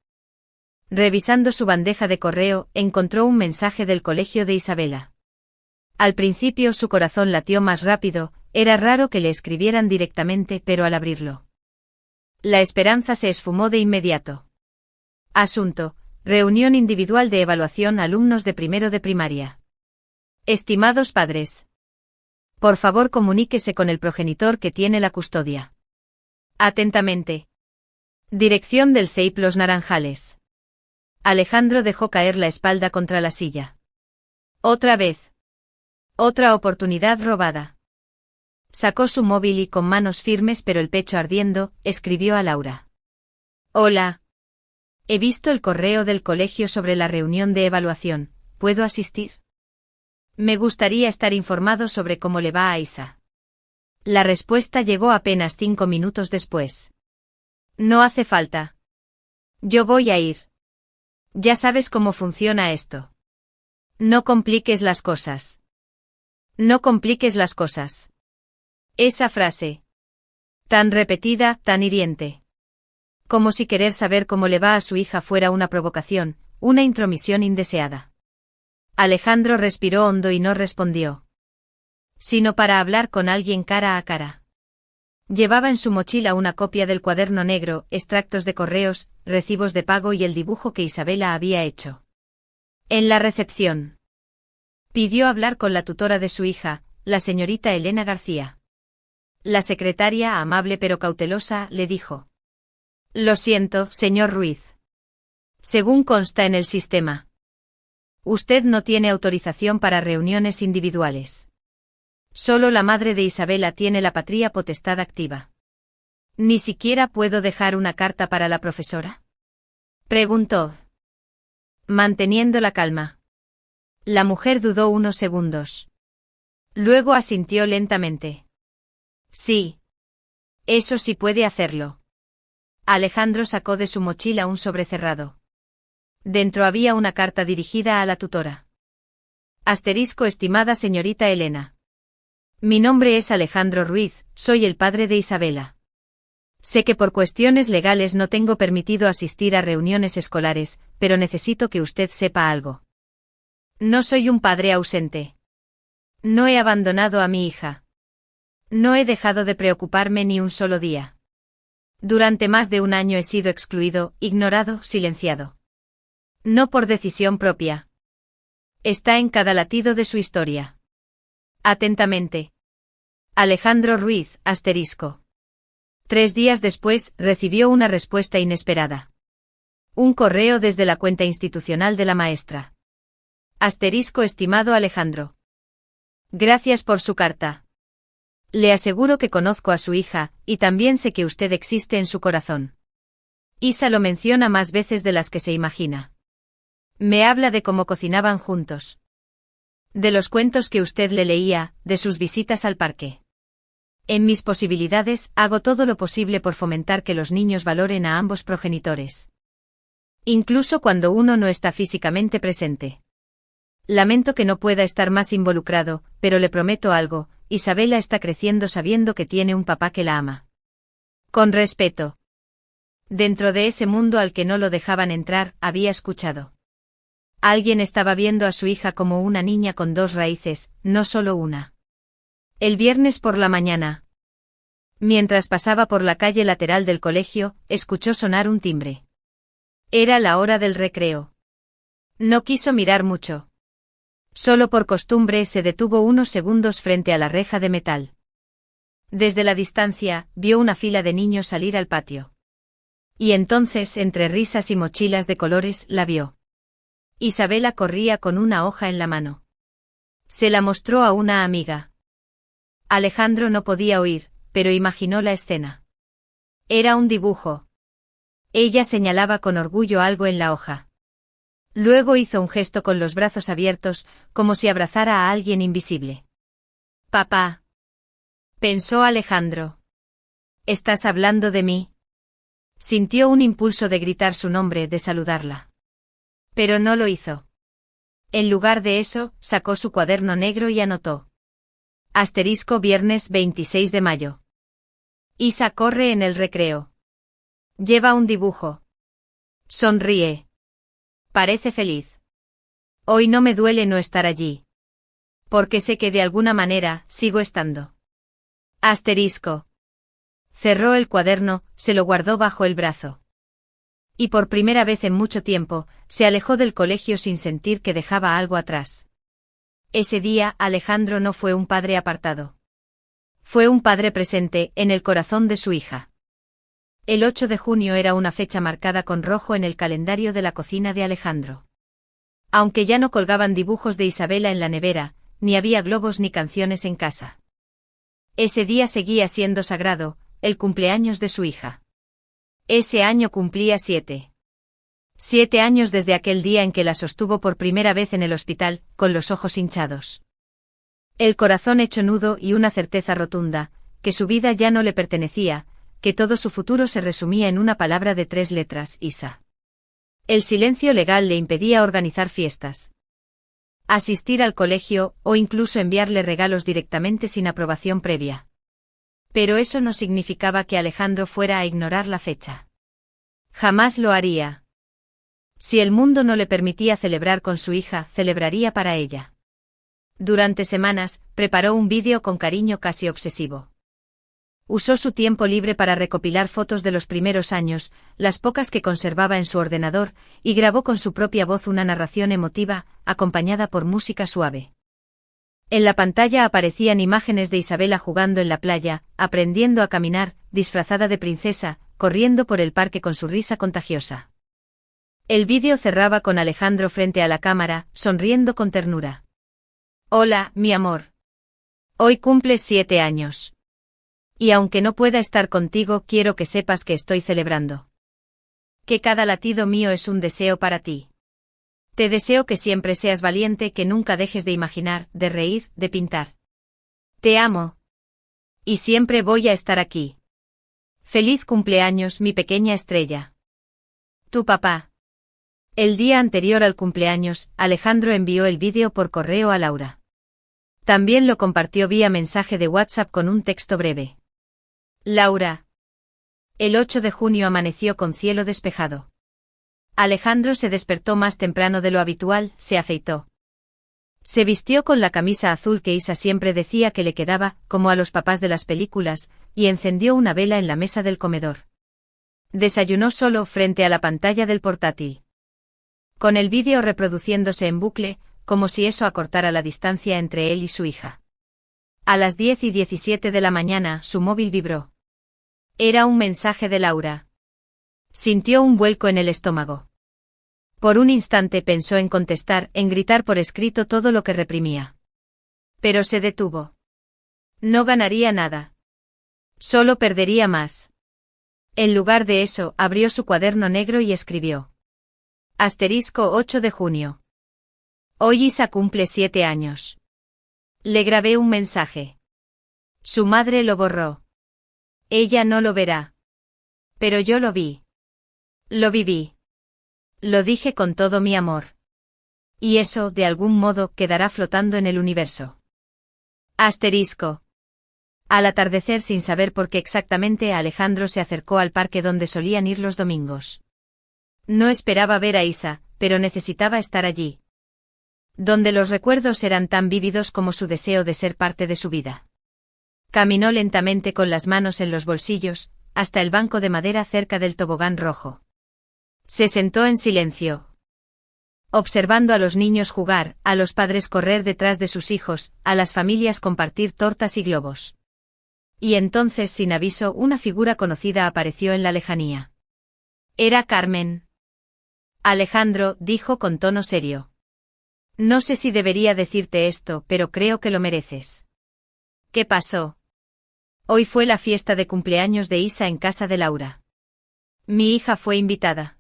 revisando su bandeja de correo, encontró un mensaje del colegio de Isabela. Al principio su corazón latió más rápido, era raro que le escribieran directamente, pero al abrirlo, la esperanza se esfumó de inmediato. Asunto: reunión individual de evaluación alumnos de primero de primaria. Estimados padres, por favor comuníquese con el progenitor que tiene la custodia. Atentamente. Dirección del CEIP Los Naranjales. Alejandro dejó caer la espalda contra la silla. Otra vez. Otra oportunidad robada. Sacó su móvil y con manos firmes pero el pecho ardiendo, escribió a Laura. Hola. He visto el correo del colegio sobre la reunión de evaluación. ¿Puedo asistir? Me gustaría estar informado sobre cómo le va a Isa. La respuesta llegó apenas 5 minutos después. No hace falta. Yo voy a ir. Ya sabes cómo funciona esto. No compliques las cosas. No compliques las cosas. Esa frase. Tan repetida, tan hiriente. Como si querer saber cómo le va a su hija fuera una provocación, una intromisión indeseada. Alejandro respiró hondo y no respondió. Sino para hablar con alguien cara a cara. Llevaba en su mochila una copia del cuaderno negro, extractos de correos, recibos de pago y el dibujo que Isabela había hecho. En la recepción, pidió hablar con la tutora de su hija, la señorita Elena García. La secretaria, amable pero cautelosa, le dijo. Lo siento, señor Ruiz. Según consta en el sistema, usted no tiene autorización para reuniones individuales. Solo la madre de Isabela tiene la patria potestad activa. ¿Ni siquiera puedo dejar una carta para la profesora?, preguntó, manteniendo la calma. La mujer dudó unos segundos. Luego asintió lentamente. Sí. Eso sí puede hacerlo. Alejandro sacó de su mochila un sobre cerrado. Dentro había una carta dirigida a la tutora. Asterisco: estimada señorita Elena. Mi nombre es Alejandro Ruiz, soy el padre de Isabela. Sé que por cuestiones legales no tengo permitido asistir a reuniones escolares, pero necesito que usted sepa algo. No soy un padre ausente. No he abandonado a mi hija. No he dejado de preocuparme ni un solo día. Durante más de un año he sido excluido, ignorado, silenciado. No por decisión propia. Está en cada latido de su historia. Atentamente. Alejandro Ruiz, *. 3 días después, recibió una respuesta inesperada. Un correo desde la cuenta institucional de la maestra. *Estimado Alejandro. Gracias por su carta. Le aseguro que conozco a su hija, y también sé que usted existe en su corazón. Isa lo menciona más veces de las que se imagina. Me habla de cómo cocinaban juntos. De los cuentos que usted le leía, de sus visitas al parque. En mis posibilidades, hago todo lo posible por fomentar que los niños valoren a ambos progenitores. Incluso cuando uno no está físicamente presente. Lamento que no pueda estar más involucrado, pero le prometo algo, Isabela está creciendo sabiendo que tiene un papá que la ama. Con respeto. Dentro de ese mundo al que no lo dejaban entrar, había escuchado. Alguien estaba viendo a su hija como una niña con 2 raíces, no solo una. El viernes por la mañana. Mientras pasaba por la calle lateral del colegio, escuchó sonar un timbre. Era la hora del recreo. No quiso mirar mucho. Solo por costumbre se detuvo unos segundos frente a la reja de metal. Desde la distancia, vio una fila de niños salir al patio. Y entonces, entre risas y mochilas de colores, la vio. Isabela corría con una hoja en la mano. Se la mostró a una amiga. Alejandro no podía oír, pero imaginó la escena. Era un dibujo. Ella señalaba con orgullo algo en la hoja. Luego hizo un gesto con los brazos abiertos, como si abrazara a alguien invisible. Papá. Pensó Alejandro. ¿Estás hablando de mí? Sintió un impulso de gritar su nombre, de saludarla. Pero no lo hizo. En lugar de eso, sacó su cuaderno negro y anotó. Viernes 26 de mayo. Isa corre en el recreo. Lleva un dibujo. Sonríe. Parece feliz. Hoy no me duele no estar allí. Porque sé que de alguna manera, sigo estando. Cerró el cuaderno, se lo guardó bajo el brazo. Y por primera vez en mucho tiempo, se alejó del colegio sin sentir que dejaba algo atrás. Ese día, Alejandro no fue un padre apartado. Fue un padre presente, en el corazón de su hija. El 8 de junio era una fecha marcada con rojo en el calendario de la cocina de Alejandro. Aunque ya no colgaban dibujos de Isabela en la nevera, ni había globos ni canciones en casa. Ese día seguía siendo sagrado, el cumpleaños de su hija. Ese año cumplía 7. 7 años desde aquel día en que la sostuvo por primera vez en el hospital, con los ojos hinchados. El corazón hecho nudo y una certeza rotunda, que su vida ya no le pertenecía, que todo su futuro se resumía en una palabra de 3 letras, Isa. El silencio legal le impedía organizar fiestas. Asistir al colegio, o incluso enviarle regalos directamente sin aprobación previa. Pero eso no significaba que Alejandro fuera a ignorar la fecha. Jamás lo haría. Si el mundo no le permitía celebrar con su hija, celebraría para ella. Durante semanas, preparó un vídeo con cariño casi obsesivo. Usó su tiempo libre para recopilar fotos de los primeros años, las pocas que conservaba en su ordenador, y grabó con su propia voz una narración emotiva, acompañada por música suave. En la pantalla aparecían imágenes de Isabela jugando en la playa, aprendiendo a caminar, disfrazada de princesa, corriendo por el parque con su risa contagiosa. El vídeo cerraba con Alejandro frente a la cámara, sonriendo con ternura. Hola, mi amor. Hoy cumples 7 años. Y aunque no pueda estar contigo, quiero que sepas que estoy celebrando. Que cada latido mío es un deseo para ti. Te deseo que siempre seas valiente, que nunca dejes de imaginar, de reír, de pintar. Te amo. Y siempre voy a estar aquí. Feliz cumpleaños, mi pequeña estrella. Tu papá. El día anterior al cumpleaños, Alejandro envió el vídeo por correo a Laura. También lo compartió vía mensaje de WhatsApp con un texto breve. Laura. El 8 de junio amaneció con cielo despejado. Alejandro se despertó más temprano de lo habitual, se afeitó. Se vistió con la camisa azul que Isa siempre decía que le quedaba, como a los papás de las películas, y encendió una vela en la mesa del comedor. Desayunó solo frente a la pantalla del portátil. Con el vídeo reproduciéndose en bucle, como si eso acortara la distancia entre él y su hija. A las 10:17 de la mañana, su móvil vibró. Era un mensaje de Laura. Sintió un vuelco en el estómago. Por un instante pensó en contestar, en gritar por escrito todo lo que reprimía. Pero se detuvo. No ganaría nada. Solo perdería más. En lugar de eso, abrió su cuaderno negro y escribió. Asterisco 8 de junio. Hoy Isa cumple 7 años. Le grabé un mensaje. Su madre lo borró. Ella no lo verá. Pero yo lo vi. Lo viví. Lo dije con todo mi amor. Y eso, de algún modo, quedará flotando en el universo. Asterisco. Al atardecer, sin saber por qué exactamente, Alejandro se acercó al parque donde solían ir los domingos. No esperaba ver a Isa, pero necesitaba estar allí. Donde los recuerdos eran tan vívidos como su deseo de ser parte de su vida. Caminó lentamente con las manos en los bolsillos, hasta el banco de madera cerca del tobogán rojo. Se sentó en silencio. Observando a los niños jugar, a los padres correr detrás de sus hijos, a las familias compartir tortas y globos. Y entonces, sin aviso, una figura conocida apareció en la lejanía. Era Carmen. Alejandro, dijo con tono serio. No sé si debería decirte esto, pero creo que lo mereces. ¿Qué pasó? Hoy fue la fiesta de cumpleaños de Isa en casa de Laura. Mi hija fue invitada.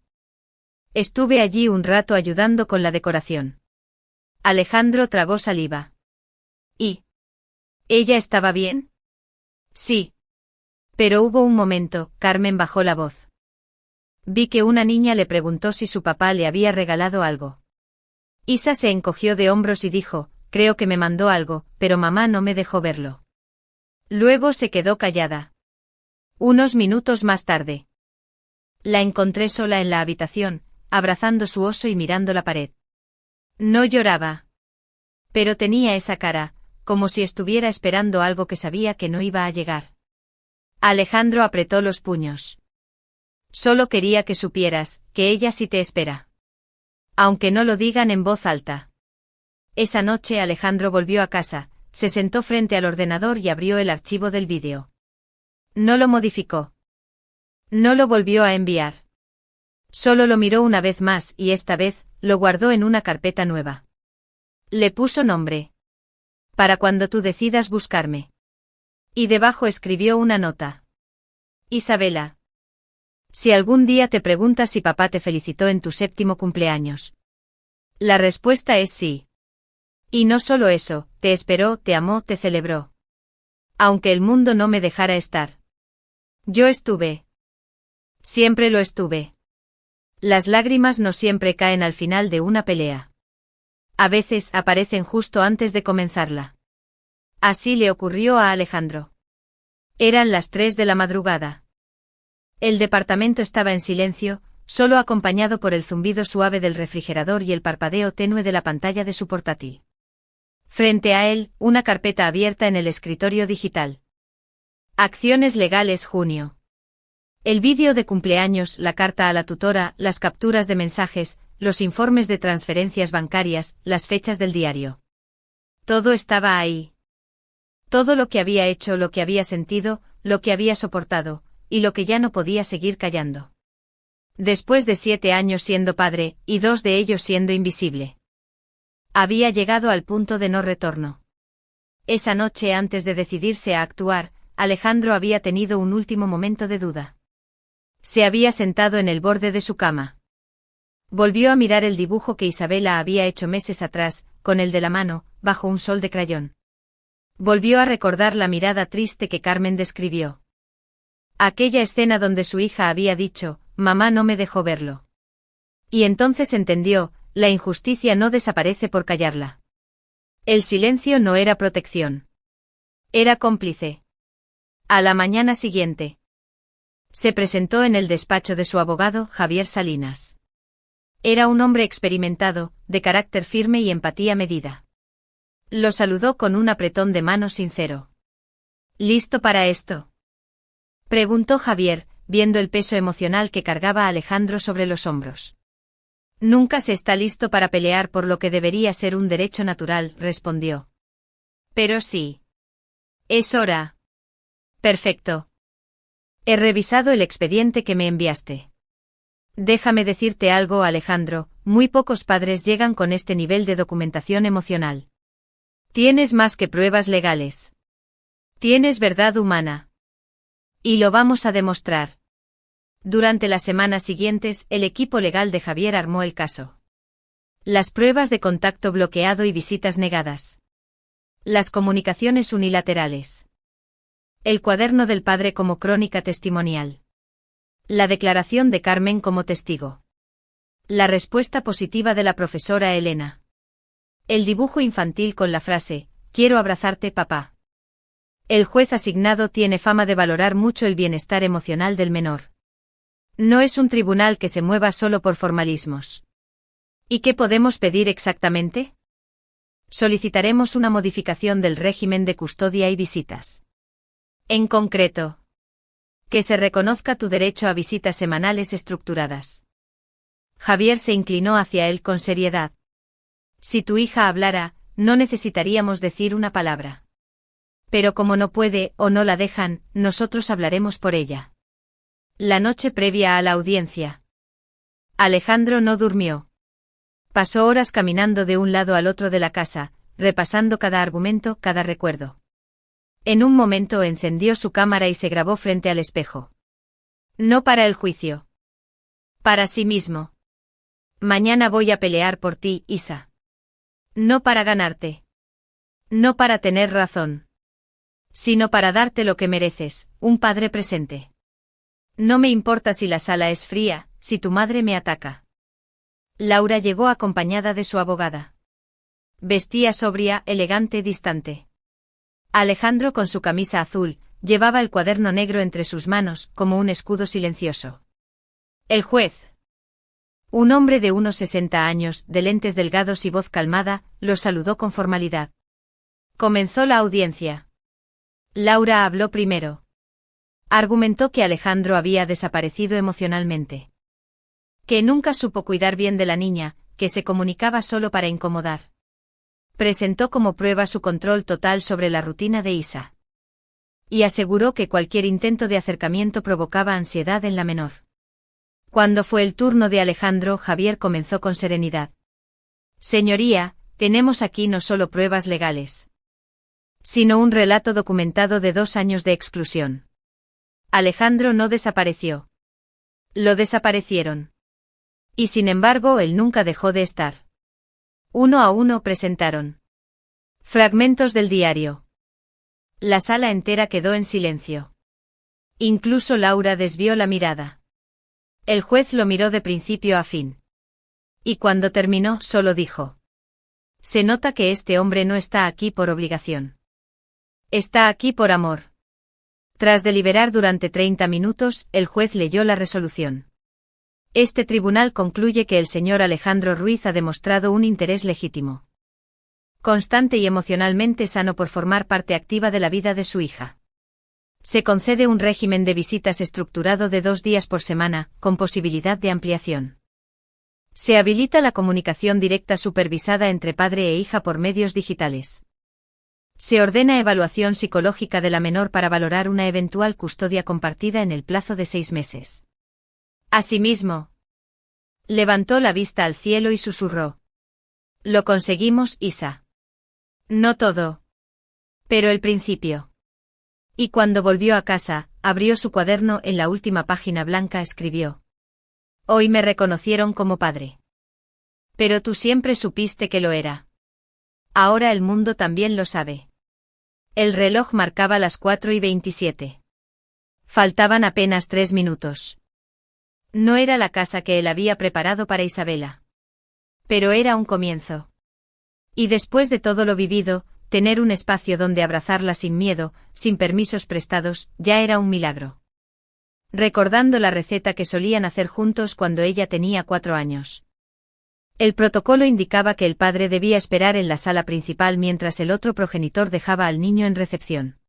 Estuve allí un rato ayudando con la decoración. Alejandro tragó saliva. ¿Y? ¿Ella estaba bien? Sí. Pero hubo un momento, Carmen bajó la voz. Vi que una niña le preguntó si su papá le había regalado algo. Isa se encogió de hombros y dijo, creo que me mandó algo, pero mamá no me dejó verlo. Luego se quedó callada. Unos minutos más tarde. La encontré sola en la habitación, abrazando su oso y mirando la pared. No lloraba. Pero tenía esa cara, como si estuviera esperando algo que sabía que no iba a llegar. Alejandro apretó los puños. Solo quería que supieras, que ella sí te espera. Aunque no lo digan en voz alta. Esa noche Alejandro volvió a casa, se sentó frente al ordenador y abrió el archivo del vídeo. No lo modificó. No lo volvió a enviar. Solo lo miró una vez más y esta vez, lo guardó en una carpeta nueva. Le puso nombre. Para cuando tú decidas buscarme. Y debajo escribió una nota. Isabela. Si algún día te preguntas si papá te felicitó en tu 7º cumpleaños. La respuesta es sí. Y no solo eso, te esperó, te amó, te celebró. Aunque el mundo no me dejara estar. Yo estuve. Siempre lo estuve. Las lágrimas no siempre caen al final de una pelea. A veces aparecen justo antes de comenzarla. Así le ocurrió a Alejandro. Eran las 3 de la madrugada. El departamento estaba en silencio, solo acompañado por el zumbido suave del refrigerador y el parpadeo tenue de la pantalla de su portátil. Frente a él, una carpeta abierta en el escritorio digital. Acciones legales junio. El vídeo de cumpleaños, la carta a la tutora, las capturas de mensajes, los informes de transferencias bancarias, las fechas del diario. Todo estaba ahí. Todo lo que había hecho, lo que había sentido, lo que había soportado, y lo que ya no podía seguir callando. Después de 7 años siendo padre, y 2 de ellos siendo invisible. Había llegado al punto de no retorno. Esa noche, antes de decidirse a actuar, Alejandro había tenido un último momento de duda. Se había sentado en el borde de su cama. Volvió a mirar el dibujo que Isabela había hecho meses atrás, con el de la mano, bajo un sol de crayón. Volvió a recordar la mirada triste que Carmen describió. Aquella escena donde su hija había dicho, mamá no me dejó verlo. Y entonces entendió, la injusticia no desaparece por callarla. El silencio no era protección. Era cómplice. A la mañana siguiente. Se presentó en el despacho de su abogado, Javier Salinas. Era un hombre experimentado, de carácter firme y empatía medida. Lo saludó con un apretón de mano sincero. ¿Listo para esto?, preguntó Javier, viendo el peso emocional que cargaba a Alejandro sobre los hombros. Nunca se está listo para pelear por lo que debería ser un derecho natural, respondió. Pero sí. Es hora. Perfecto. He revisado el expediente que me enviaste. Déjame decirte algo, Alejandro, muy pocos padres llegan con este nivel de documentación emocional. Tienes más que pruebas legales. Tienes verdad humana. Y lo vamos a demostrar. Durante las semanas siguientes, el equipo legal de Javier armó el caso. Las pruebas de contacto bloqueado y visitas negadas. Las comunicaciones unilaterales. El cuaderno del padre como crónica testimonial. La declaración de Carmen como testigo. La respuesta positiva de la profesora Elena. El dibujo infantil con la frase, «Quiero abrazarte, papá». El juez asignado tiene fama de valorar mucho el bienestar emocional del menor. No es un tribunal que se mueva solo por formalismos. ¿Y qué podemos pedir exactamente? Solicitaremos una modificación del régimen de custodia y visitas. En concreto, que se reconozca tu derecho a visitas semanales estructuradas. Javier se inclinó hacia él con seriedad. Si tu hija hablara, no necesitaríamos decir una palabra. Pero como no puede o no la dejan, nosotros hablaremos por ella. La noche previa a la audiencia. Alejandro no durmió. Pasó horas caminando de un lado al otro de la casa, repasando cada argumento, cada recuerdo. En un momento encendió su cámara y se grabó frente al espejo. No para el juicio. Para sí mismo. Mañana voy a pelear por ti, Isa. No para ganarte. No para tener razón. Sino para darte lo que mereces, un padre presente. No me importa si la sala es fría, si tu madre me ataca. Laura llegó acompañada de su abogada. Vestía sobria, elegante, distante. Alejandro, con su camisa azul, llevaba el cuaderno negro entre sus manos, como un escudo silencioso. El juez, un hombre de unos 60 años, de lentes delgados y voz calmada, los saludó con formalidad. Comenzó la audiencia. Laura habló primero. Argumentó que Alejandro había desaparecido emocionalmente. Que nunca supo cuidar bien de la niña, que se comunicaba solo para incomodar. Presentó como prueba su control total sobre la rutina de Isa. Y aseguró que cualquier intento de acercamiento provocaba ansiedad en la menor. Cuando fue el turno de Alejandro, Javier comenzó con serenidad. Señoría, tenemos aquí no solo pruebas legales, sino un relato documentado de 2 años de exclusión. Alejandro no desapareció. Lo desaparecieron. Y sin embargo él nunca dejó de estar. Uno a uno presentaron fragmentos del diario. La sala entera quedó en silencio. Incluso Laura desvió la mirada. El juez lo miró de principio a fin. Y cuando terminó, solo dijo: se nota que este hombre no está aquí por obligación. Está aquí por amor. Tras deliberar durante 30 minutos, el juez leyó la resolución. Este tribunal concluye que el señor Alejandro Ruiz ha demostrado un interés legítimo, constante y emocionalmente sano por formar parte activa de la vida de su hija. Se concede un régimen de visitas estructurado de 2 días por semana, con posibilidad de ampliación. Se habilita la comunicación directa supervisada entre padre e hija por medios digitales. Se ordena evaluación psicológica de la menor para valorar una eventual custodia compartida en el plazo de 6 meses. Asimismo, levantó la vista al cielo y susurró: lo conseguimos, Isa. No todo, pero el principio. Y cuando volvió a casa, abrió su cuaderno. En la última página blanca escribió: hoy me reconocieron como padre. Pero tú siempre supiste que lo era. Ahora el mundo también lo sabe. El reloj marcaba las 4:27. Faltaban apenas 3 minutos. No era la casa que él había preparado para Isabela. Pero era un comienzo. Y después de todo lo vivido, tener un espacio donde abrazarla sin miedo, sin permisos prestados, ya era un milagro. recordando la receta que solían hacer juntos cuando ella tenía 4 años. El protocolo indicaba que el padre debía esperar en la sala principal mientras el otro progenitor dejaba al niño en recepción.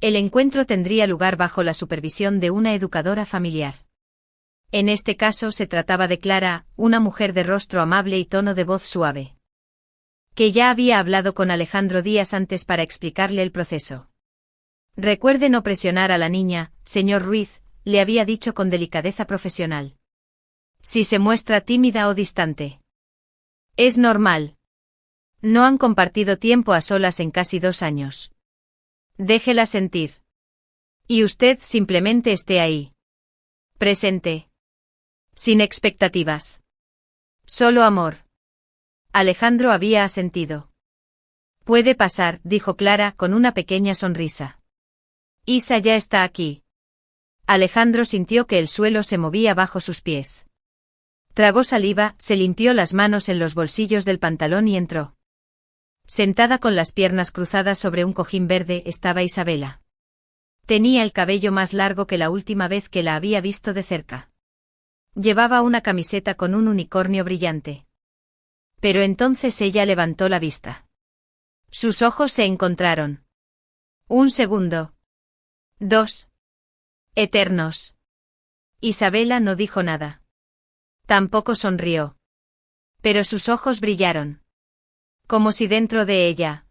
El encuentro tendría lugar bajo la supervisión de una educadora familiar. En este caso se trataba de Clara, una mujer de rostro amable y tono de voz suave, que ya había hablado con Alejandro días antes para explicarle el proceso. Recuerde no presionar a la niña, señor Ruiz, le había dicho con delicadeza profesional. Si se muestra tímida o distante. Es normal. No han compartido tiempo a solas en casi 2 años. Déjela sentir. Y usted simplemente esté ahí. Presente. Sin expectativas. Solo amor. Alejandro había asentido. Puede pasar, dijo Clara con una pequeña sonrisa. Isa ya está aquí. Alejandro sintió que el suelo se movía bajo sus pies. Tragó saliva, se limpió las manos en los bolsillos del pantalón y entró. Sentada con las piernas cruzadas sobre un cojín verde estaba Isabela. Tenía el cabello más largo que la última vez que la había visto de cerca. Llevaba una camiseta con un unicornio brillante. Pero entonces ella levantó la vista. Sus ojos se encontraron. 1 segundo. 2. Eternos. Isabela no dijo nada. Tampoco sonrió. Pero sus ojos brillaron. Como si dentro de ella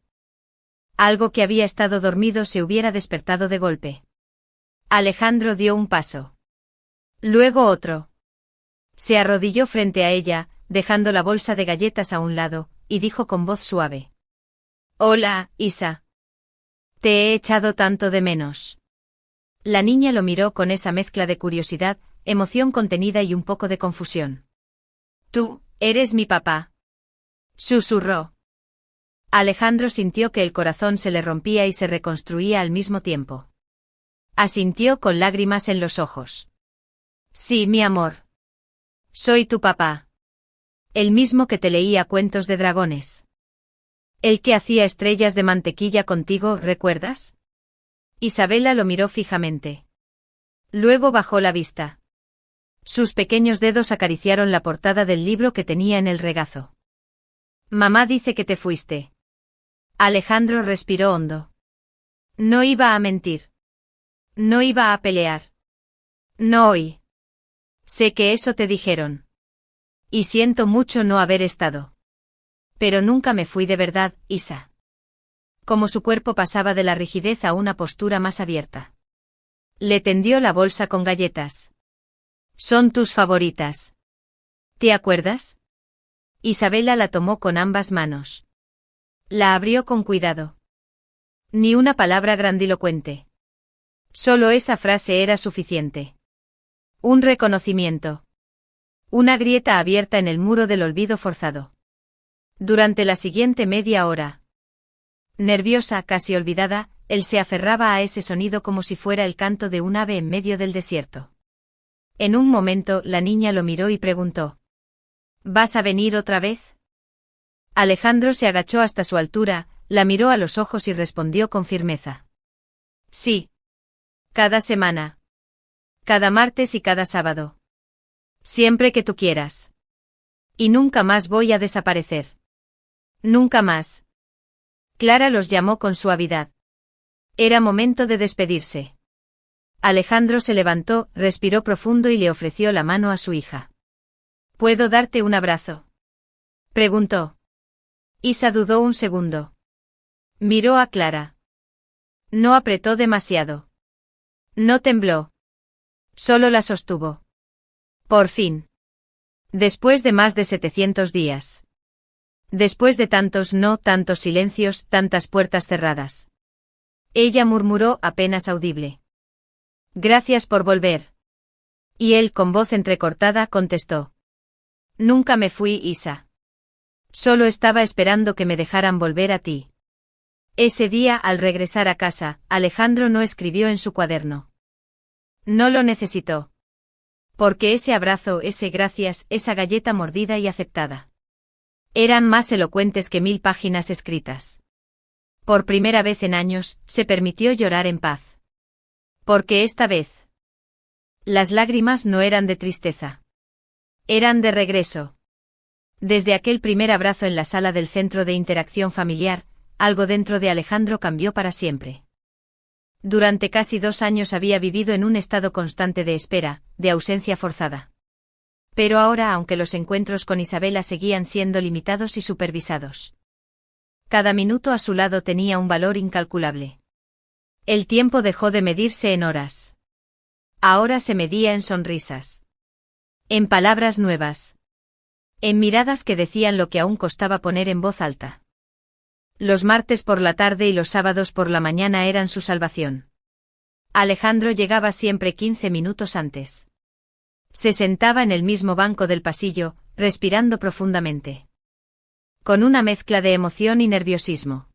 algo que había estado dormido se hubiera despertado de golpe. Alejandro dio un paso. Luego otro. Se arrodilló frente a ella, dejando la bolsa de galletas a un lado, y dijo con voz suave. Hola, Isa. Te he echado tanto de menos. La niña lo miró con esa mezcla de curiosidad, emoción contenida y un poco de confusión. Tú, eres mi papá. Susurró. Alejandro sintió que el corazón se le rompía y se reconstruía al mismo tiempo. Asintió con lágrimas en los ojos. Sí, mi amor. Soy tu papá. El mismo que te leía cuentos de dragones. El que hacía estrellas de mantequilla contigo, ¿recuerdas? Isabela lo miró fijamente. Luego bajó la vista. Sus pequeños dedos acariciaron la portada del libro que tenía en el regazo. Mamá dice que te fuiste. Alejandro respiró hondo. No iba a mentir. No iba a pelear. No hoy. Sé que eso te dijeron. Y siento mucho no haber estado. Pero nunca me fui de verdad, Isa. Como su cuerpo pasaba de la rigidez a una postura más abierta. Le tendió la bolsa con galletas. Son tus favoritas. ¿Te acuerdas? Isabela la tomó con ambas manos. La abrió con cuidado. Ni una palabra grandilocuente. Solo esa frase era suficiente. Un reconocimiento. Una grieta abierta en el muro del olvido forzado. Durante la siguiente media hora. Nerviosa, casi olvidada, él se aferraba a ese sonido como si fuera el canto de un ave en medio del desierto. En un momento, la niña lo miró y preguntó. ¿Vas a venir otra vez? Alejandro se agachó hasta su altura, la miró a los ojos y respondió con firmeza. Sí. Cada semana. Cada martes y cada sábado. Siempre que tú quieras. Y nunca más voy a desaparecer. Nunca más. Clara los llamó con suavidad. Era momento de despedirse. Alejandro se levantó, respiró profundo y le ofreció la mano a su hija. ¿Puedo darte un abrazo? Preguntó. Isa dudó un segundo. Miró a Clara. No apretó demasiado. No tembló. Solo la sostuvo. Por fin. Después de más de 700 días. Después de tantos silencios, tantas puertas cerradas. Ella murmuró apenas audible. Gracias por volver. Y él con voz entrecortada contestó. Nunca me fui, Isa. Solo estaba esperando que me dejaran volver a ti. Ese día, al regresar a casa, Alejandro no escribió en su cuaderno. No lo necesitó. Porque ese abrazo, ese gracias, esa galleta mordida y aceptada. Eran más elocuentes que 1000 páginas escritas. Por primera vez en años, se permitió llorar en paz. Porque esta vez Las lágrimas no eran de tristeza. Eran de regreso. Desde aquel primer abrazo en la sala del centro de interacción familiar, algo dentro de Alejandro cambió para siempre. Durante casi 2 años había vivido en un estado constante de espera, de ausencia forzada. Pero ahora, aunque los encuentros con Isabela seguían siendo limitados y supervisados, cada minuto a su lado tenía un valor incalculable. El tiempo dejó de medirse en horas. Ahora se medía en sonrisas. En palabras nuevas. En miradas que decían lo que aún costaba poner en voz alta. Los martes por la tarde y los sábados por la mañana eran su salvación. Alejandro llegaba siempre 15 minutos antes. Se sentaba en el mismo banco del pasillo, respirando profundamente. Con una mezcla de emoción y nerviosismo.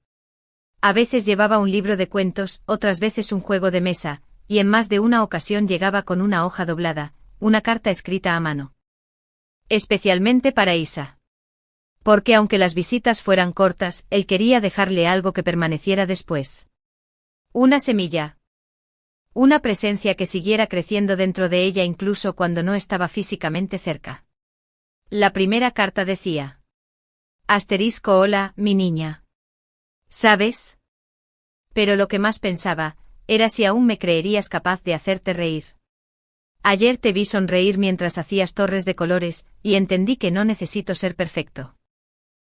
A veces llevaba un libro de cuentos, otras veces un juego de mesa, y en más de una ocasión llegaba con una hoja doblada, una carta escrita a mano. Especialmente para Isa. Porque aunque las visitas fueran cortas, él quería dejarle algo que permaneciera después. Una semilla. Una presencia que siguiera creciendo dentro de ella incluso cuando no estaba físicamente cerca. La primera carta decía: *Hola, mi niña. ¿Sabes? Pero lo que más pensaba, era si aún me creerías capaz de hacerte reír. Ayer te vi sonreír mientras hacías torres de colores, y entendí que no necesito ser perfecto.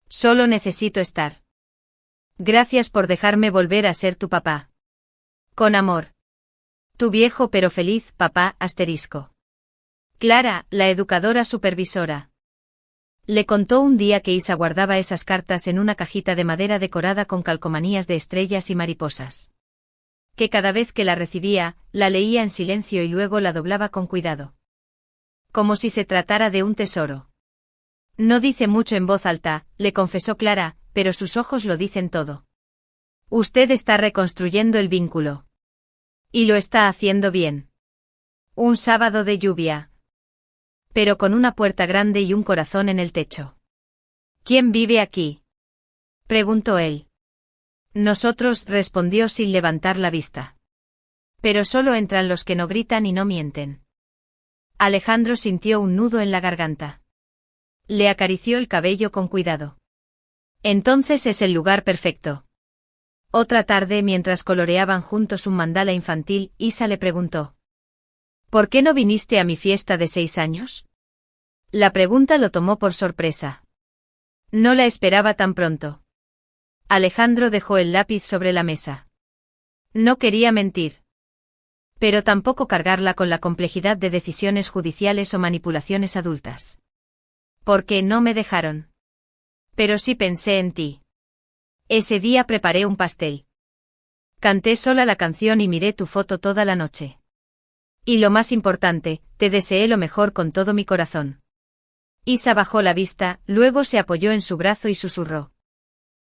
Solo necesito estar. Gracias por dejarme volver a ser tu papá. Con amor. Tu viejo pero feliz papá, *. Clara, la educadora supervisora. Le contó un día que Isa guardaba esas cartas en una cajita de madera decorada con calcomanías de estrellas y mariposas. Que cada vez que la recibía, la leía en silencio y luego la doblaba con cuidado. Como si se tratara de un tesoro. No dice mucho en voz alta, le confesó Clara, pero sus ojos lo dicen todo. Usted está reconstruyendo el vínculo. Y lo está haciendo bien. Un sábado de lluvia. Pero con una puerta grande y un corazón en el techo. ¿Quién vive aquí?, preguntó él. Nosotros, respondió sin levantar la vista. Pero solo entran los que no gritan y no mienten. Alejandro sintió un nudo en la garganta. Le acarició el cabello con cuidado. Entonces es el lugar perfecto. Otra tarde, mientras coloreaban juntos un mandala infantil, Isa le preguntó: ¿por qué no viniste a mi fiesta de 6 años? La pregunta lo tomó por sorpresa. No la esperaba tan pronto. Alejandro dejó el lápiz sobre la mesa. No quería mentir. Pero tampoco cargarla con la complejidad de decisiones judiciales o manipulaciones adultas. Porque no me dejaron. Pero sí pensé en ti. Ese día preparé un pastel. Canté sola la canción y miré tu foto toda la noche. Y lo más importante, te deseé lo mejor con todo mi corazón. Isa bajó la vista, luego se apoyó en su brazo y susurró: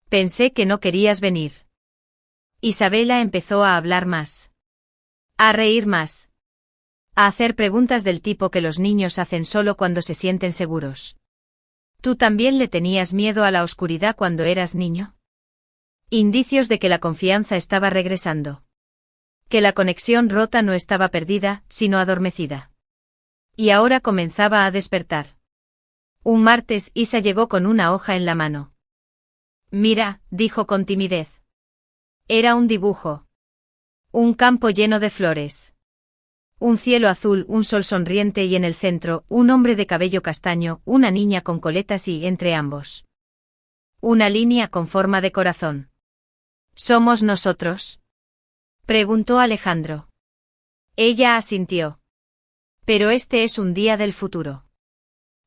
pensé que no querías venir. Isabela empezó a hablar más. A reír más. A hacer preguntas del tipo que los niños hacen solo cuando se sienten seguros. ¿Tú también le tenías miedo a la oscuridad cuando eras niño? Indicios de que la confianza estaba regresando. Que la conexión rota no estaba perdida, sino adormecida. Y ahora comenzaba a despertar. Un martes, Isa llegó con una hoja en la mano. Mira, dijo con timidez. Era un dibujo. Un campo lleno de flores. Un cielo azul, un sol sonriente y en el centro, un hombre de cabello castaño, una niña con coletas y, entre ambos, una línea con forma de corazón. ¿Somos nosotros?, preguntó Alejandro. Ella asintió. Pero este es un día del futuro.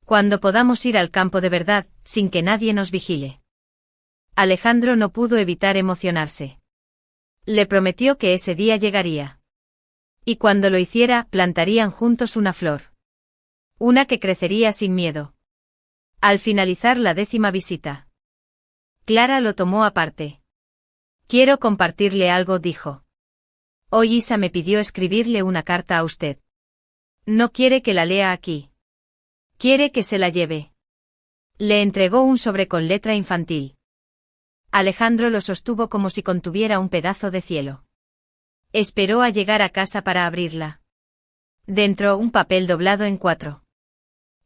Cuando podamos ir al campo de verdad, sin que nadie nos vigile. Alejandro no pudo evitar emocionarse. Le prometió que ese día llegaría. Y cuando lo hiciera, plantarían juntos una flor. Una que crecería sin miedo. Al finalizar la 10ª visita. Clara lo tomó aparte. Quiero compartirle algo, dijo. Hoy Isa me pidió escribirle una carta a usted. No quiere que la lea aquí. Quiere que se la lleve. Le entregó un sobre con letra infantil. Alejandro lo sostuvo como si contuviera un pedazo de cielo. Esperó a llegar a casa para abrirla. Dentro un papel doblado en 4.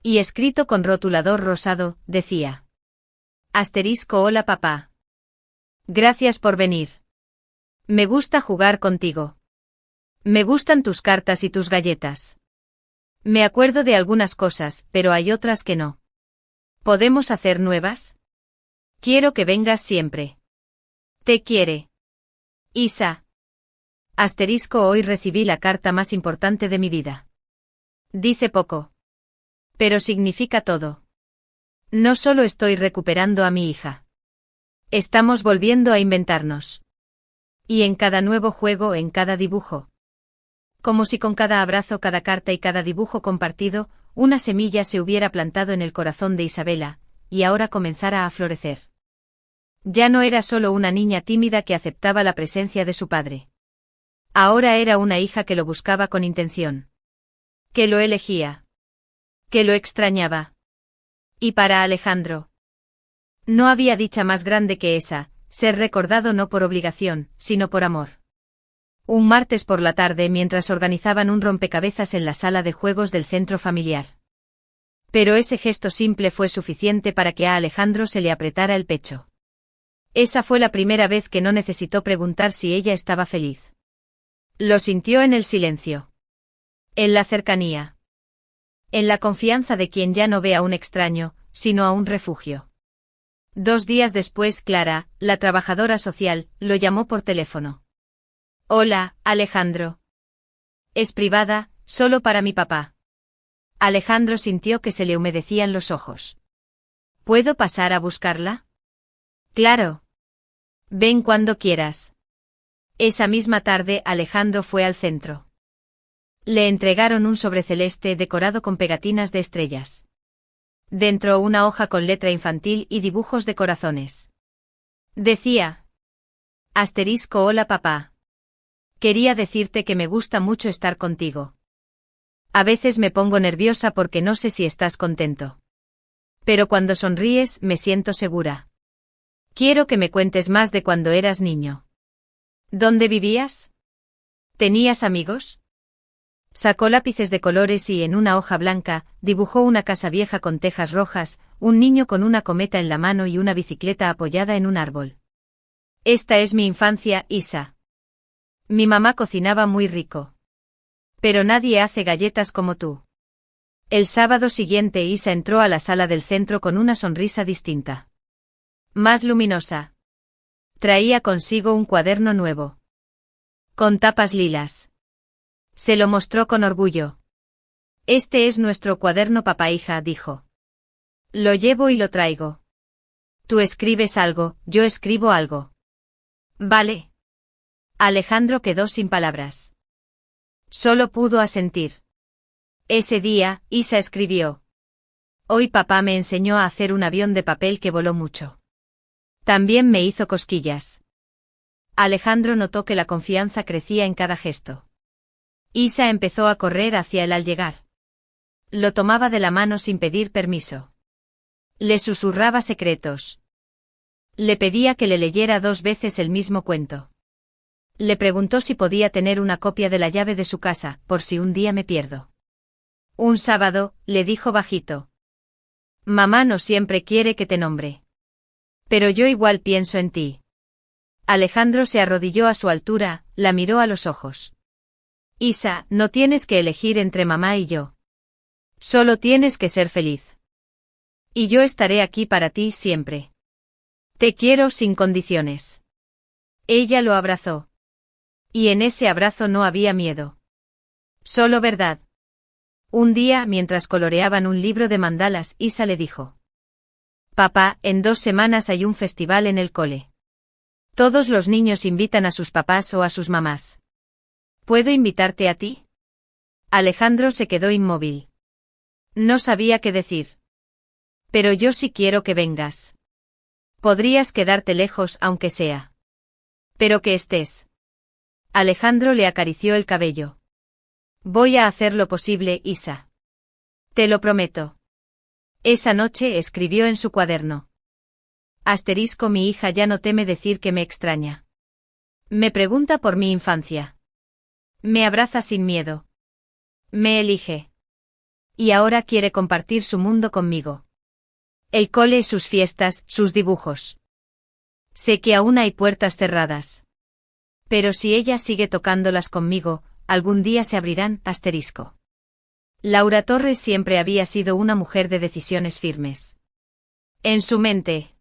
Y escrito con rotulador rosado, decía. Hola papá. Gracias por venir. Me gusta jugar contigo. Me gustan tus cartas y tus galletas. Me acuerdo de algunas cosas, pero hay otras que no. ¿Podemos hacer nuevas? Quiero que vengas siempre. Te quiere. Isa. Hoy recibí la carta más importante de mi vida. Dice poco. Pero significa todo. No solo estoy recuperando a mi hija. Estamos volviendo a inventarnos. Y en cada nuevo juego, en cada dibujo. Como si con cada abrazo, cada carta y cada dibujo compartido, una semilla se hubiera plantado en el corazón de Isabela, y ahora comenzara a florecer. Ya no era solo una niña tímida que aceptaba la presencia de su padre. Ahora era una hija que lo buscaba con intención. Que lo elegía. Que lo extrañaba. Y para Alejandro. No había dicha más grande que esa, ser recordado no por obligación, sino por amor. Un martes por la tarde mientras organizaban un rompecabezas en la sala de juegos del centro familiar. Pero ese gesto simple fue suficiente para que a Alejandro se le apretara el pecho. Esa fue la primera vez que no necesitó preguntar si ella estaba feliz. Lo sintió en el silencio. En la cercanía. En la confianza de quien ya no ve a un extraño, sino a un refugio. 2 días después Clara, la trabajadora social, lo llamó por teléfono. Hola, Alejandro. Es privada, solo para mi papá. Alejandro sintió que se le humedecían los ojos. ¿Puedo pasar a buscarla? Claro. Ven cuando quieras. Esa misma tarde Alejandro fue al centro. Le entregaron un sobre celeste decorado con pegatinas de estrellas. Dentro una hoja con letra infantil y dibujos de corazones. Decía. Hola papá. Quería decirte que me gusta mucho estar contigo. A veces me pongo nerviosa porque no sé si estás contento. Pero cuando sonríes me siento segura. Quiero que me cuentes más de cuando eras niño. ¿Dónde vivías? ¿Tenías amigos? Sacó lápices de colores y en una hoja blanca, dibujó una casa vieja con tejas rojas, un niño con una cometa en la mano y una bicicleta apoyada en un árbol. Esta es mi infancia, Isa. Mi mamá cocinaba muy rico. Pero nadie hace galletas como tú. El sábado siguiente Isa entró a la sala del centro con una sonrisa distinta. Más luminosa. Traía consigo un cuaderno nuevo. Con tapas lilas. Se lo mostró con orgullo. Este es nuestro cuaderno papá hija, dijo. Lo llevo y lo traigo. Tú escribes algo, yo escribo algo. Vale. Alejandro quedó sin palabras. Solo pudo asentir. Ese día, Isa escribió. Hoy papá me enseñó a hacer un avión de papel que voló mucho. También me hizo cosquillas. Alejandro notó que la confianza crecía en cada gesto. Isa empezó a correr hacia él al llegar. Lo tomaba de la mano sin pedir permiso. Le susurraba secretos. Le pedía que le leyera 2 veces el mismo cuento. Le preguntó si podía tener una copia de la llave de su casa, por si un día me pierdo. Un sábado, le dijo bajito. Mamá no siempre quiere que te nombre. Pero yo igual pienso en ti. Alejandro se arrodilló a su altura, la miró a los ojos. Isa, no tienes que elegir entre mamá y yo. Solo tienes que ser feliz. Y yo estaré aquí para ti siempre. Te quiero sin condiciones. Ella lo abrazó. Y en ese abrazo no había miedo. Solo verdad. Un día, mientras coloreaban un libro de mandalas, Isa le dijo. Papá, en 2 semanas hay un festival en el cole. Todos los niños invitan a sus papás o a sus mamás. ¿Puedo invitarte a ti? Alejandro se quedó inmóvil. No sabía qué decir. Pero yo sí quiero que vengas. Podrías quedarte lejos aunque sea. Pero que estés. Alejandro le acarició el cabello. Voy a hacer lo posible, Isa. Te lo prometo. Esa noche escribió en su cuaderno. Mi hija ya no teme decir que me extraña. Me pregunta por mi infancia. Me abraza sin miedo. Me elige. Y ahora quiere compartir su mundo conmigo. El cole, sus fiestas, sus dibujos. Sé que aún hay puertas cerradas. Pero si ella sigue tocándolas conmigo, algún día se abrirán, asterisco. Laura Torres siempre había sido una mujer de decisiones firmes. En su mente,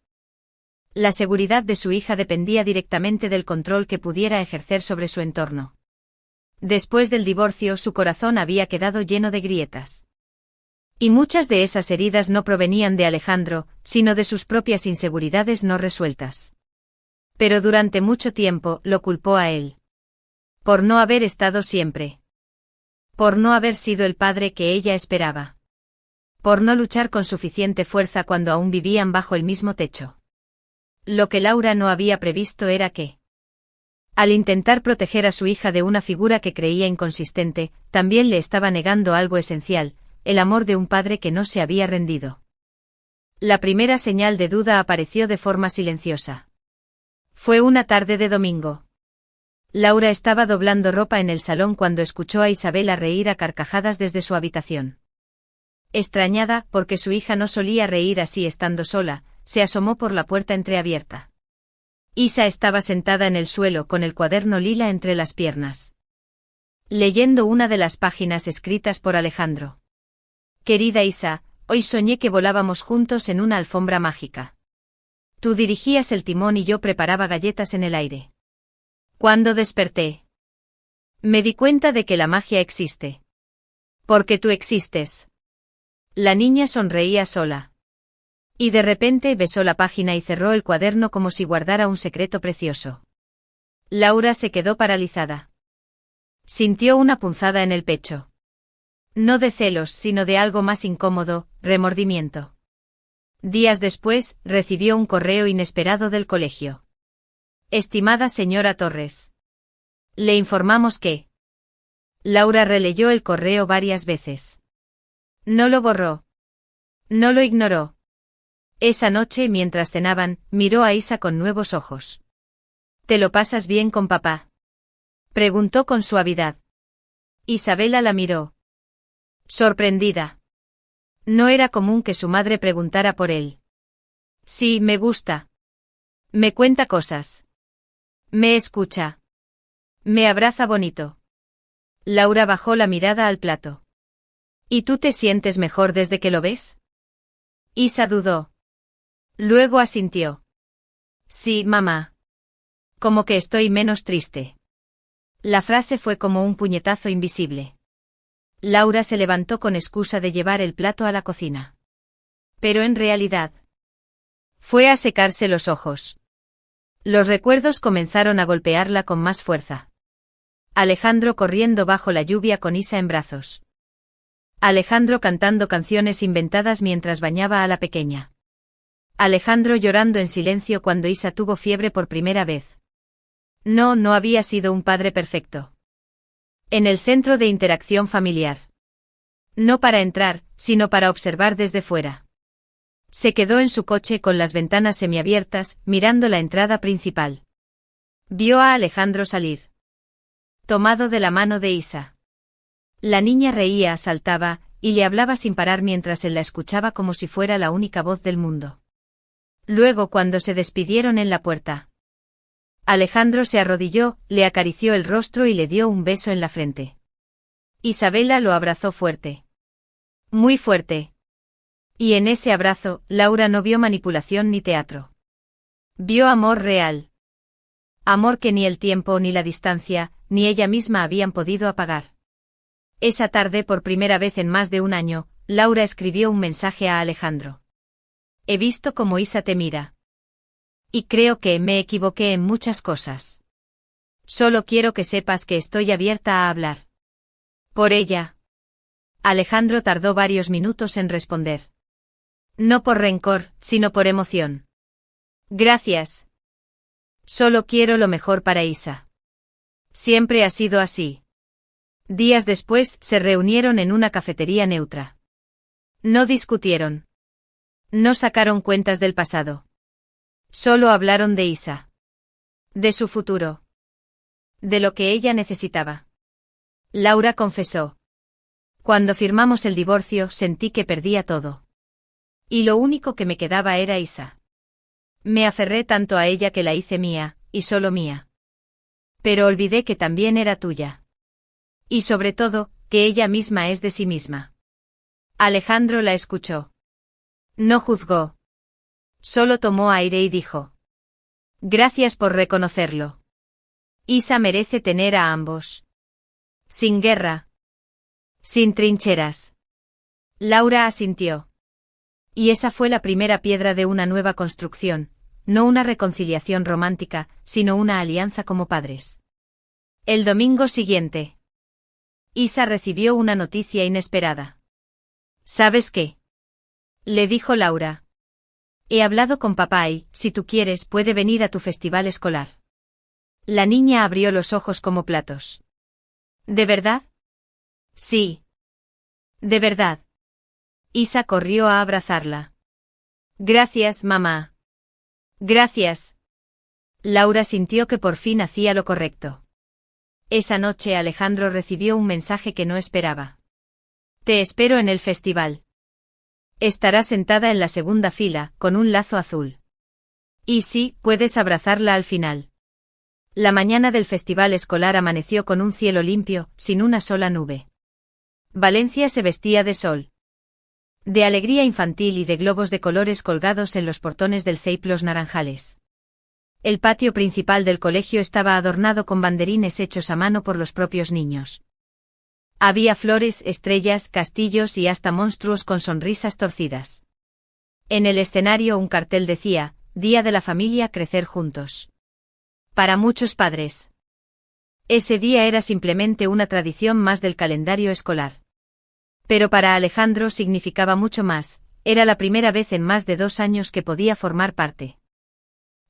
la seguridad de su hija dependía directamente del control que pudiera ejercer sobre su entorno. Después del divorcio, su corazón había quedado lleno de grietas. Y muchas de esas heridas no provenían de Alejandro, sino de sus propias inseguridades no resueltas. Pero durante mucho tiempo lo culpó a él. Por no haber estado siempre. Por no haber sido el padre que ella esperaba. Por no luchar con suficiente fuerza cuando aún vivían bajo el mismo techo. Lo que Laura no había previsto era que, al intentar proteger a su hija de una figura que creía inconsistente, también le estaba negando algo esencial, el amor de un padre que no se había rendido. La primera señal de duda apareció de forma silenciosa. Fue una tarde de domingo. Laura estaba doblando ropa en el salón cuando escuchó a Isabela reír a carcajadas desde su habitación. Extrañada, porque su hija no solía reír así estando sola, se asomó por la puerta entreabierta. Isa estaba sentada en el suelo con el cuaderno lila entre las piernas, leyendo una de las páginas escritas por Alejandro. Querida Isa, hoy soñé que volábamos juntos en una alfombra mágica. Tú dirigías el timón y yo preparaba galletas en el aire. Cuando desperté, me di cuenta de que la magia existe. Porque tú existes. La niña sonreía sola. Y de repente besó la página y cerró el cuaderno como si guardara un secreto precioso. Laura se quedó paralizada. Sintió una punzada en el pecho. No de celos, sino de algo más incómodo, remordimiento. Días después, recibió un correo inesperado del colegio. Estimada señora Torres. Le informamos que. Laura releyó el correo varias veces. No lo borró. No lo ignoró. Esa noche, mientras cenaban, miró a Isa con nuevos ojos. ¿Te lo pasas bien con papá?, preguntó con suavidad. Isabela la miró, sorprendida. No era común que su madre preguntara por él. Sí, me gusta. Me cuenta cosas. Me escucha. Me abraza bonito. Laura bajó la mirada al plato. ¿Y tú te sientes mejor desde que lo ves? Isa dudó. Luego asintió. Sí, mamá. Como que estoy menos triste. La frase fue como un puñetazo invisible. Laura se levantó con excusa de llevar el plato a la cocina. Pero en realidad, fue a secarse los ojos. Los recuerdos comenzaron a golpearla con más fuerza. Alejandro corriendo bajo la lluvia con Isa en brazos. Alejandro cantando canciones inventadas mientras bañaba a la pequeña. Alejandro llorando en silencio cuando Isa tuvo fiebre por primera vez. No, no había sido un padre perfecto. En el centro de interacción familiar. No para entrar, sino para observar desde fuera. Se quedó en su coche con las ventanas semiabiertas, mirando la entrada principal. Vio a Alejandro salir, tomado de la mano de Isa. La niña reía, saltaba, y le hablaba sin parar mientras él la escuchaba como si fuera la única voz del mundo. Luego, cuando se despidieron en la puerta, Alejandro se arrodilló, le acarició el rostro y le dio un beso en la frente. Isabela lo abrazó fuerte. Muy fuerte. Y en ese abrazo, Laura no vio manipulación ni teatro. Vio amor real. Amor que ni el tiempo ni la distancia, ni ella misma habían podido apagar. Esa tarde, por primera vez en más de un año, Laura escribió un mensaje a Alejandro. He visto cómo Isa te mira. Y creo que me equivoqué en muchas cosas. Solo quiero que sepas que estoy abierta a hablar. Por ella. Alejandro tardó varios minutos en responder. No por rencor, sino por emoción. Gracias. Solo quiero lo mejor para Isa. Siempre ha sido así. Días después, se reunieron en una cafetería neutra. No discutieron. No sacaron cuentas del pasado. Solo hablaron de Isa. De su futuro. De lo que ella necesitaba. Laura confesó. Cuando firmamos el divorcio sentí que perdía todo. Y lo único que me quedaba era Isa. Me aferré tanto a ella que la hice mía, y solo mía. Pero olvidé que también era tuya. Y sobre todo, que ella misma es de sí misma. Alejandro la escuchó. No juzgó. Solo tomó aire y dijo: gracias por reconocerlo. Isa merece tener a ambos. Sin guerra. Sin trincheras. Laura asintió. Y esa fue la primera piedra de una nueva construcción, no una reconciliación romántica, sino una alianza como padres. El domingo siguiente. Isa recibió una noticia inesperada. ¿Sabes qué? Le dijo Laura. He hablado con papá y, si tú quieres, puede venir a tu festival escolar. La niña abrió los ojos como platos. ¿De verdad? Sí. De verdad. Isa corrió a abrazarla. Gracias, mamá. Gracias. Laura sintió que por fin hacía lo correcto. Esa noche Alejandro recibió un mensaje que no esperaba. Te espero en el festival. Estará sentada en la segunda fila, con un lazo azul. Y sí, puedes abrazarla al final. La mañana del festival escolar amaneció con un cielo limpio, sin una sola nube. Valencia se vestía de sol. De alegría infantil y de globos de colores colgados en los portones del CEIP los naranjales. El patio principal del colegio estaba adornado con banderines hechos a mano por los propios niños. Había flores, estrellas, castillos y hasta monstruos con sonrisas torcidas. En el escenario un cartel decía: Día de la familia, crecer juntos. Para muchos padres. Ese día era simplemente una tradición más del calendario escolar. Pero para Alejandro significaba mucho más, era la primera vez en más de 2 años que podía formar parte,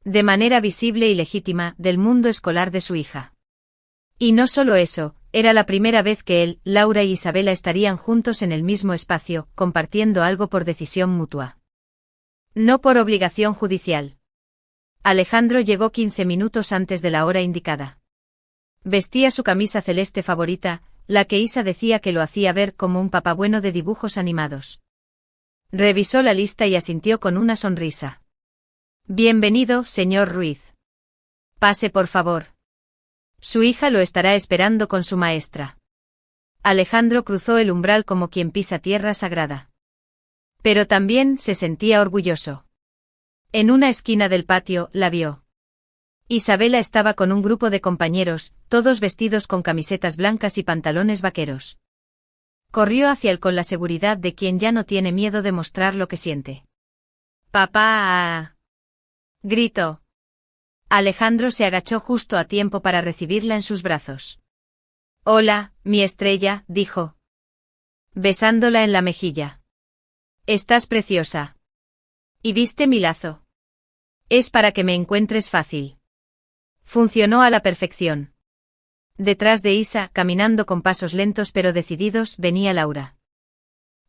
de manera visible y legítima, del mundo escolar de su hija. Y no solo eso, era la primera vez que él, Laura y Isabela estarían juntos en el mismo espacio, compartiendo algo por decisión mutua. No por obligación judicial. Alejandro llegó 15 minutos antes de la hora indicada. Vestía su camisa celeste favorita, la que Isa decía que lo hacía ver como un papá bueno de dibujos animados. Revisó la lista y asintió con una sonrisa. Bienvenido, señor Ruiz. Pase por favor. Su hija lo estará esperando con su maestra. Alejandro cruzó el umbral como quien pisa tierra sagrada. Pero también se sentía orgulloso. En una esquina del patio, la vio. Isabela estaba con un grupo de compañeros, todos vestidos con camisetas blancas y pantalones vaqueros. Corrió hacia él con la seguridad de quien ya no tiene miedo de mostrar lo que siente. ¡Papá! Gritó. Alejandro se agachó justo a tiempo para recibirla en sus brazos. Hola, mi estrella, dijo, besándola en la mejilla. Estás preciosa. ¿Y viste mi lazo? Es para que me encuentres fácil. Funcionó a la perfección. Detrás de Isa, caminando con pasos lentos pero decididos, venía Laura.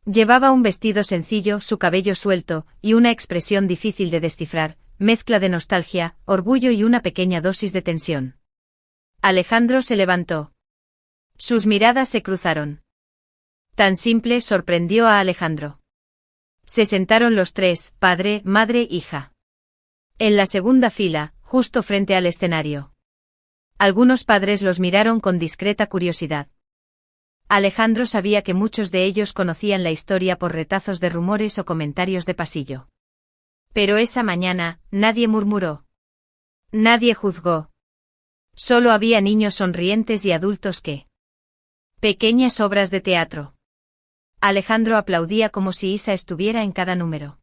Llevaba un vestido sencillo, su cabello suelto, y una expresión difícil de descifrar, mezcla de nostalgia, orgullo y una pequeña dosis de tensión. Alejandro se levantó. Sus miradas se cruzaron. Tan simple sorprendió a Alejandro. Se sentaron los tres, padre, madre, hija. En la segunda fila, justo frente al escenario. Algunos padres los miraron con discreta curiosidad. Alejandro sabía que muchos de ellos conocían la historia por retazos de rumores o comentarios de pasillo. Pero esa mañana, nadie murmuró. Nadie juzgó. Solo había niños sonrientes y adultos que... Pequeñas obras de teatro. Alejandro aplaudía como si Isa estuviera en cada número.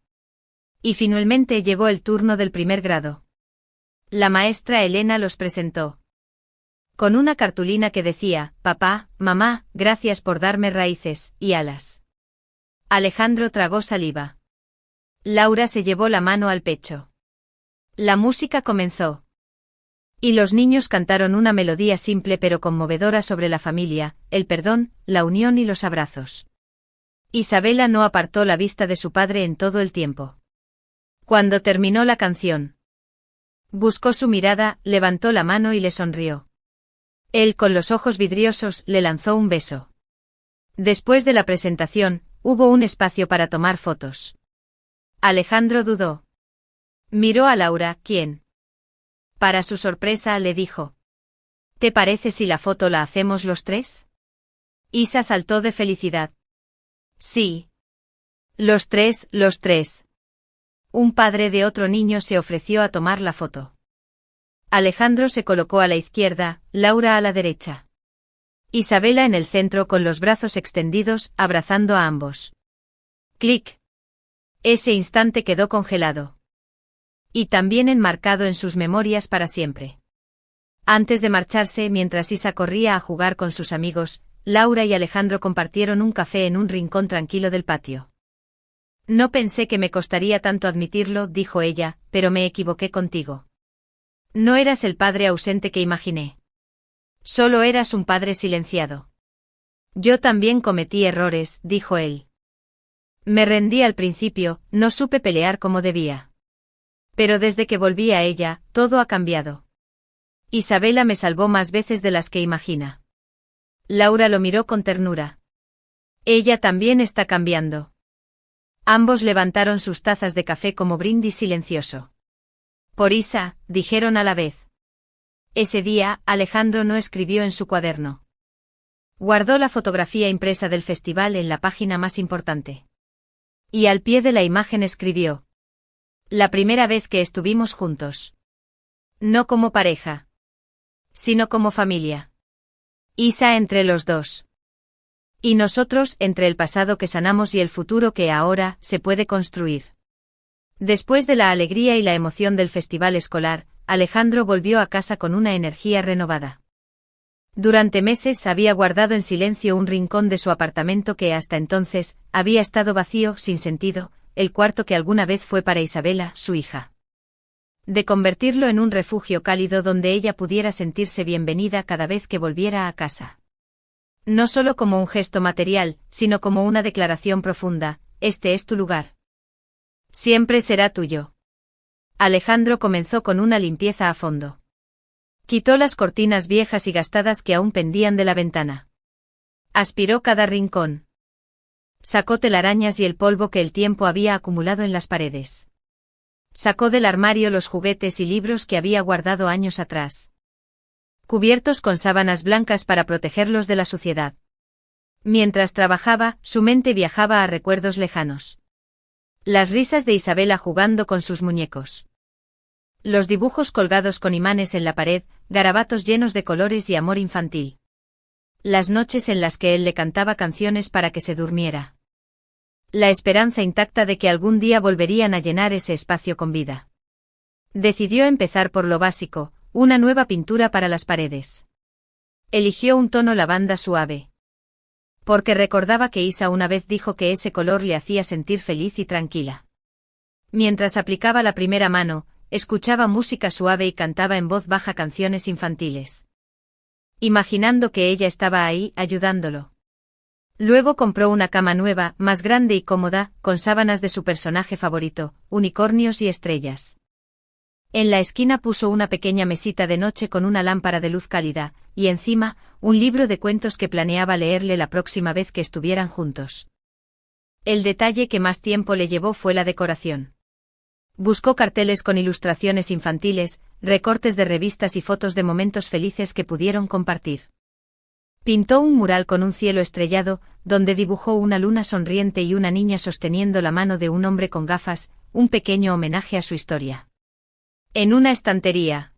Y finalmente llegó el turno del primer grado. La maestra Elena los presentó. Con una cartulina que decía: papá, mamá, gracias por darme raíces y alas. Alejandro tragó saliva. Laura se llevó la mano al pecho. La música comenzó. Y los niños cantaron una melodía simple pero conmovedora sobre la familia, el perdón, la unión y los abrazos. Isabela no apartó la vista de su padre en todo el tiempo. Cuando terminó la canción, buscó su mirada, levantó la mano y le sonrió. Él, con los ojos vidriosos, le lanzó un beso. Después de la presentación, hubo un espacio para tomar fotos. Alejandro dudó. Miró a Laura, quien, para su sorpresa, le dijo: ¿Te parece si la foto la hacemos los tres? Isa saltó de felicidad. Sí. Los tres. Un padre de otro niño se ofreció a tomar la foto. Alejandro se colocó a la izquierda, Laura a la derecha. Isabela en el centro con los brazos extendidos, abrazando a ambos. Clic. Ese instante quedó congelado. Y también enmarcado en sus memorias para siempre. Antes de marcharse, mientras Isa corría a jugar con sus amigos, Laura y Alejandro compartieron un café en un rincón tranquilo del patio. No pensé que me costaría tanto admitirlo, dijo ella, pero me equivoqué contigo. No eras el padre ausente que imaginé. Solo eras un padre silenciado. Yo también cometí errores, dijo él. Me rendí al principio, no supe pelear como debía. Pero desde que volví a ella, todo ha cambiado. Isabela me salvó más veces de las que imagina. Laura lo miró con ternura. Ella también está cambiando. Ambos levantaron sus tazas de café como brindis silencioso. Por Isa, dijeron a la vez. Ese día, Alejandro no escribió en su cuaderno. Guardó la fotografía impresa del festival en la página más importante. Y al pie de la imagen escribió: La primera vez que estuvimos juntos. No como pareja, sino como familia. Isa entre los dos. Y nosotros entre el pasado que sanamos y el futuro que ahora se puede construir. Después de la alegría y la emoción del festival escolar, Alejandro volvió a casa con una energía renovada. Durante meses había guardado en silencio un rincón de su apartamento que hasta entonces había estado vacío, sin sentido, el cuarto que alguna vez fue para Isabela, su hija. De convertirlo en un refugio cálido donde ella pudiera sentirse bienvenida cada vez que volviera a casa. No solo como un gesto material, sino como una declaración profunda: este es tu lugar. Siempre será tuyo. Alejandro comenzó con una limpieza a fondo. Quitó las cortinas viejas y gastadas que aún pendían de la ventana. Aspiró cada rincón. Sacó telarañas y el polvo que el tiempo había acumulado en las paredes. Sacó del armario los juguetes y libros que había guardado años atrás. Cubiertos con sábanas blancas para protegerlos de la suciedad. Mientras trabajaba, su mente viajaba a recuerdos lejanos. Las risas de Isabela jugando con sus muñecos. Los dibujos colgados con imanes en la pared, garabatos llenos de colores y amor infantil. Las noches en las que él le cantaba canciones para que se durmiera. La esperanza intacta de que algún día volverían a llenar ese espacio con vida. Decidió empezar por lo básico, una nueva pintura para las paredes. Eligió un tono lavanda suave. Porque recordaba que Isa una vez dijo que ese color le hacía sentir feliz y tranquila. Mientras aplicaba la primera mano, escuchaba música suave y cantaba en voz baja canciones infantiles. Imaginando que ella estaba ahí, ayudándolo. Luego compró una cama nueva, más grande y cómoda, con sábanas de su personaje favorito, unicornios y estrellas. En la esquina puso una pequeña mesita de noche con una lámpara de luz cálida, y encima, un libro de cuentos que planeaba leerle la próxima vez que estuvieran juntos. El detalle que más tiempo le llevó fue la decoración. Buscó carteles con ilustraciones infantiles, recortes de revistas y fotos de momentos felices que pudieron compartir. Pintó un mural con un cielo estrellado, donde dibujó una luna sonriente y una niña sosteniendo la mano de un hombre con gafas, un pequeño homenaje a su historia. En una estantería.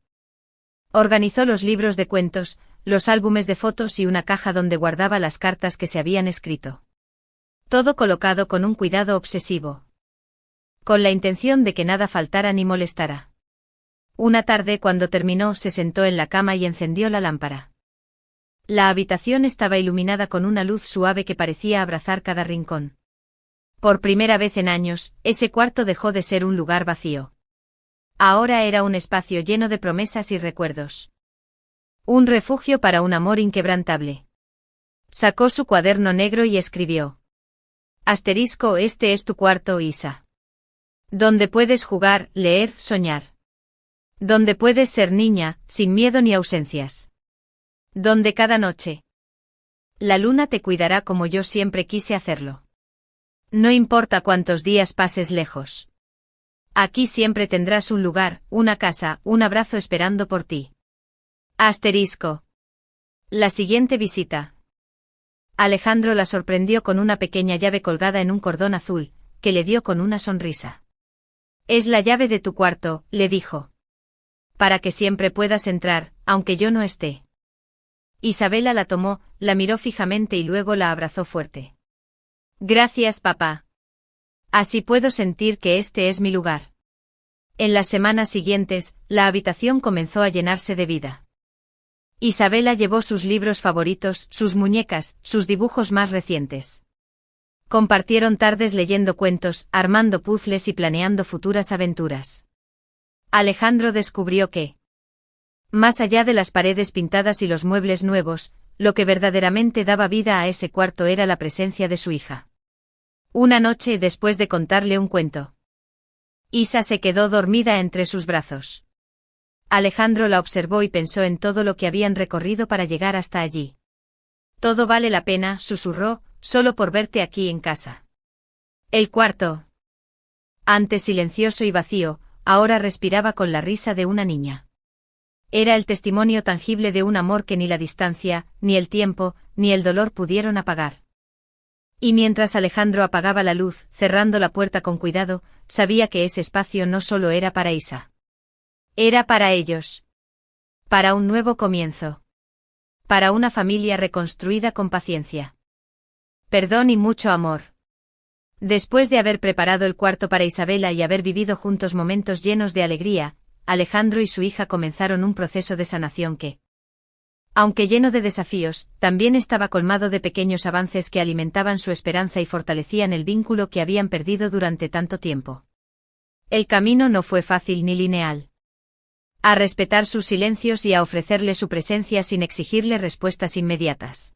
Organizó los libros de cuentos, los álbumes de fotos y una caja donde guardaba las cartas que se habían escrito. Todo colocado con un cuidado obsesivo. Con la intención de que nada faltara ni molestara. Una tarde, cuando terminó, se sentó en la cama y encendió la lámpara. La habitación estaba iluminada con una luz suave que parecía abrazar cada rincón. Por primera vez en años, ese cuarto dejó de ser un lugar vacío. Ahora era un espacio lleno de promesas y recuerdos. Un refugio para un amor inquebrantable. Sacó su cuaderno negro y escribió: Asterisco, este es tu cuarto, Isa. Donde puedes jugar, leer, soñar. Donde puedes ser niña, sin miedo ni ausencias. Donde cada noche La luna te cuidará como yo siempre quise hacerlo. No importa cuántos días pases lejos. Aquí siempre tendrás un lugar, una casa, un abrazo esperando por ti. Asterisco. La siguiente visita. Alejandro la sorprendió con una pequeña llave colgada en un cordón azul, que le dio con una sonrisa. Es la llave de tu cuarto, le dijo. Para que siempre puedas entrar, aunque yo no esté. Isabela la tomó, la miró fijamente y luego la abrazó fuerte. Gracias, papá. Así puedo sentir que este es mi lugar. En las semanas siguientes, la habitación comenzó a llenarse de vida. Isabela llevó sus libros favoritos, sus muñecas, sus dibujos más recientes. Compartieron tardes leyendo cuentos, armando puzzles y planeando futuras aventuras. Alejandro descubrió que, más allá de las paredes pintadas y los muebles nuevos, lo que verdaderamente daba vida a ese cuarto era la presencia de su hija. Una noche, después de contarle un cuento, Isa se quedó dormida entre sus brazos. Alejandro la observó y pensó en todo lo que habían recorrido para llegar hasta allí. Todo vale la pena, susurró, solo por verte aquí en casa. El cuarto, antes silencioso y vacío, ahora respiraba con la risa de una niña. Era el testimonio tangible de un amor que ni la distancia, ni el tiempo, ni el dolor pudieron apagar. Y mientras Alejandro apagaba la luz, cerrando la puerta con cuidado, sabía que ese espacio no solo era para Isa. Era para ellos. Para un nuevo comienzo. Para una familia reconstruida con paciencia. Perdón y mucho amor. Después de haber preparado el cuarto para Isabela y haber vivido juntos momentos llenos de alegría, Alejandro y su hija comenzaron un proceso de sanación que, aunque lleno de desafíos, también estaba colmado de pequeños avances que alimentaban su esperanza y fortalecían el vínculo que habían perdido durante tanto tiempo. El camino no fue fácil ni lineal. A respetar sus silencios y a ofrecerle su presencia sin exigirle respuestas inmediatas.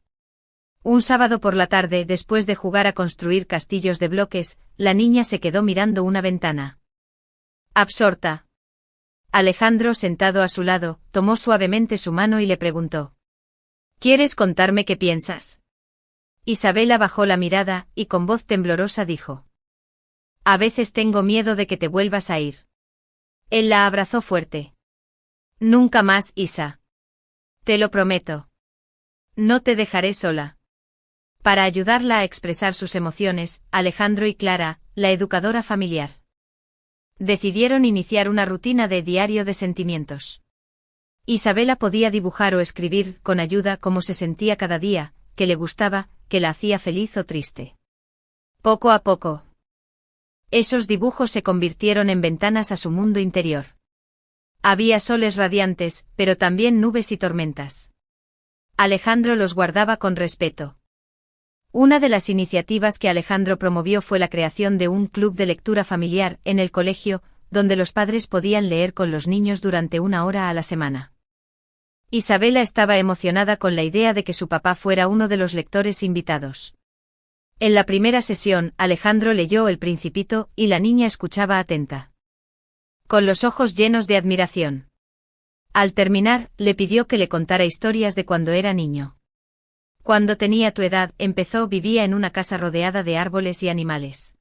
Un sábado por la tarde, después de jugar a construir castillos de bloques, la niña se quedó mirando una ventana. Absorta. Alejandro, sentado a su lado, tomó suavemente su mano y le preguntó: ¿Quieres contarme qué piensas? Isabela bajó la mirada, y con voz temblorosa dijo: A veces tengo miedo de que te vuelvas a ir. Él la abrazó fuerte. Nunca más, Isa. Te lo prometo. No te dejaré sola. Para ayudarla a expresar sus emociones, Alejandro y Clara, la educadora familiar, decidieron iniciar una rutina de diario de sentimientos. Isabela podía dibujar o escribir, con ayuda, cómo se sentía cada día, qué le gustaba, qué la hacía feliz o triste. Poco a poco, esos dibujos se convirtieron en ventanas a su mundo interior. Había soles radiantes, pero también nubes y tormentas. Alejandro los guardaba con respeto. Una de las iniciativas que Alejandro promovió fue la creación de un club de lectura familiar en el colegio, donde los padres podían leer con los niños durante 1 hora a la semana. Isabela estaba emocionada con la idea de que su papá fuera uno de los lectores invitados. En la primera sesión, Alejandro leyó El Principito, y la niña escuchaba atenta, con los ojos llenos de admiración. Al terminar, le pidió que le contara historias de cuando era niño. Cuando tenía tu edad, vivía en una casa rodeada de árboles y animales.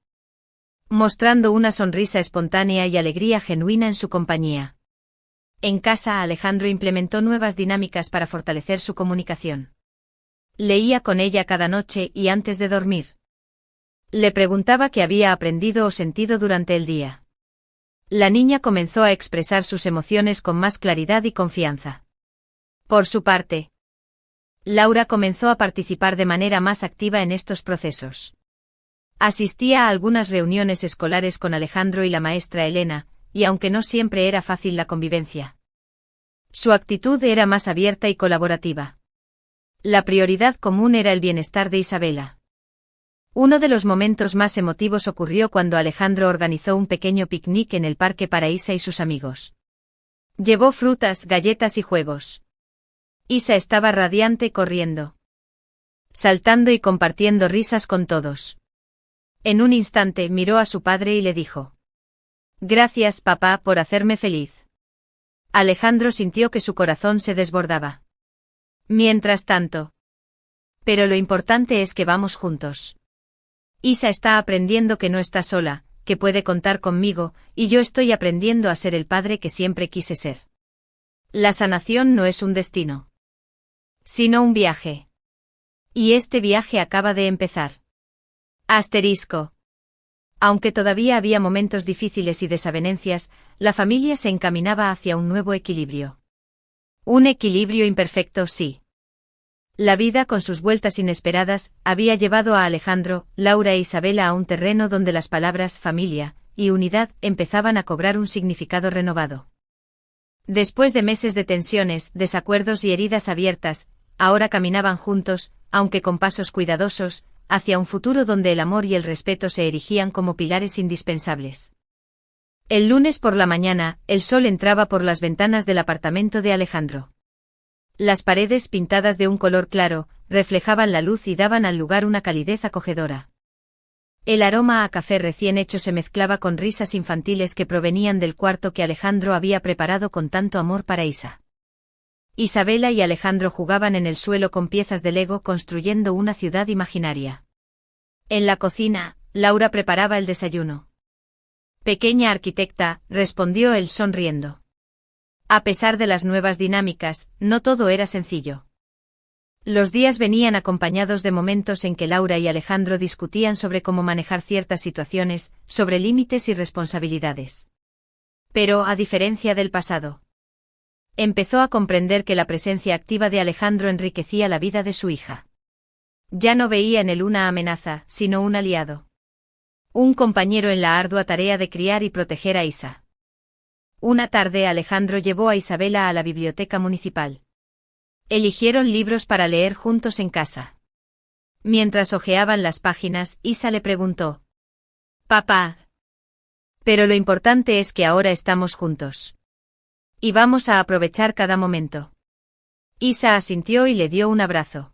Mostrando una sonrisa espontánea y alegría genuina en su compañía. En casa, Alejandro implementó nuevas dinámicas para fortalecer su comunicación. Leía con ella cada noche y antes de dormir. Le preguntaba qué había aprendido o sentido durante el día. La niña comenzó a expresar sus emociones con más claridad y confianza. Por su parte, Laura comenzó a participar de manera más activa en estos procesos. Asistía a algunas reuniones escolares con Alejandro y la maestra Elena, y aunque no siempre era fácil la convivencia, su actitud era más abierta y colaborativa. La prioridad común era el bienestar de Isabela. Uno de los momentos más emotivos ocurrió cuando Alejandro organizó un pequeño picnic en el parque para Isa y sus amigos. Llevó frutas, galletas y juegos. Isa estaba radiante, corriendo, saltando y compartiendo risas con todos. En un instante miró a su padre y le dijo: Gracias, papá, por hacerme feliz. Alejandro sintió que su corazón se desbordaba. Mientras tanto, Pero lo importante es que vamos juntos. Isa está aprendiendo que no está sola, que puede contar conmigo, y yo estoy aprendiendo a ser el padre que siempre quise ser. La sanación no es un destino, sino un viaje. Y este viaje acaba de empezar. Asterisco. Aunque todavía había momentos difíciles y desavenencias, la familia se encaminaba hacia un nuevo equilibrio. Un equilibrio imperfecto, sí. La vida, con sus vueltas inesperadas, había llevado a Alejandro, Laura e Isabela a un terreno donde las palabras familia y unidad empezaban a cobrar un significado renovado. Después de meses de tensiones, desacuerdos y heridas abiertas, ahora caminaban juntos, aunque con pasos cuidadosos, hacia un futuro donde el amor y el respeto se erigían como pilares indispensables. El lunes por la mañana, el sol entraba por las ventanas del apartamento de Alejandro. Las paredes, pintadas de un color claro, reflejaban la luz y daban al lugar una calidez acogedora. El aroma a café recién hecho se mezclaba con risas infantiles que provenían del cuarto que Alejandro había preparado con tanto amor para Isa. Isabela y Alejandro jugaban en el suelo con piezas de Lego construyendo una ciudad imaginaria. En la cocina, Laura preparaba el desayuno. Pequeña arquitecta, respondió él sonriendo. A pesar de las nuevas dinámicas, no todo era sencillo. Los días venían acompañados de momentos en que Laura y Alejandro discutían sobre cómo manejar ciertas situaciones, sobre límites y responsabilidades. Pero, a diferencia del pasado, empezó a comprender que la presencia activa de Alejandro enriquecía la vida de su hija. Ya no veía en él una amenaza, sino un aliado. Un compañero en la ardua tarea de criar y proteger a Isa. Una tarde Alejandro llevó a Isabela a la biblioteca municipal. Eligieron libros para leer juntos en casa. Mientras hojeaban las páginas, Isa le preguntó: «Papá. Pero lo importante es que ahora estamos juntos. Y vamos a aprovechar cada momento». Isa asintió y le dio un abrazo.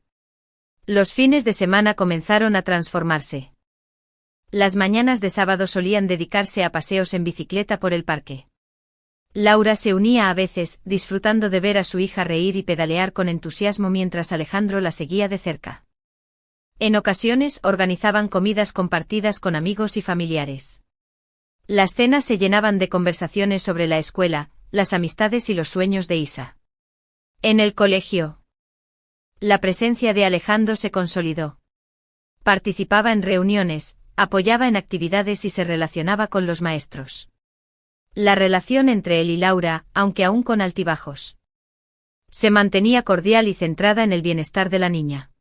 Los fines de semana comenzaron a transformarse. Las mañanas de sábado solían dedicarse a paseos en bicicleta por el parque. Laura se unía a veces, disfrutando de ver a su hija reír y pedalear con entusiasmo mientras Alejandro la seguía de cerca. En ocasiones organizaban comidas compartidas con amigos y familiares. Las cenas se llenaban de conversaciones sobre la escuela, las amistades y los sueños de Isa. En el colegio, la presencia de Alejandro se consolidó. Participaba en reuniones, apoyaba en actividades y se relacionaba con los maestros. La relación entre él y Laura, aunque aún con altibajos, se mantenía cordial y centrada en el bienestar de la niña.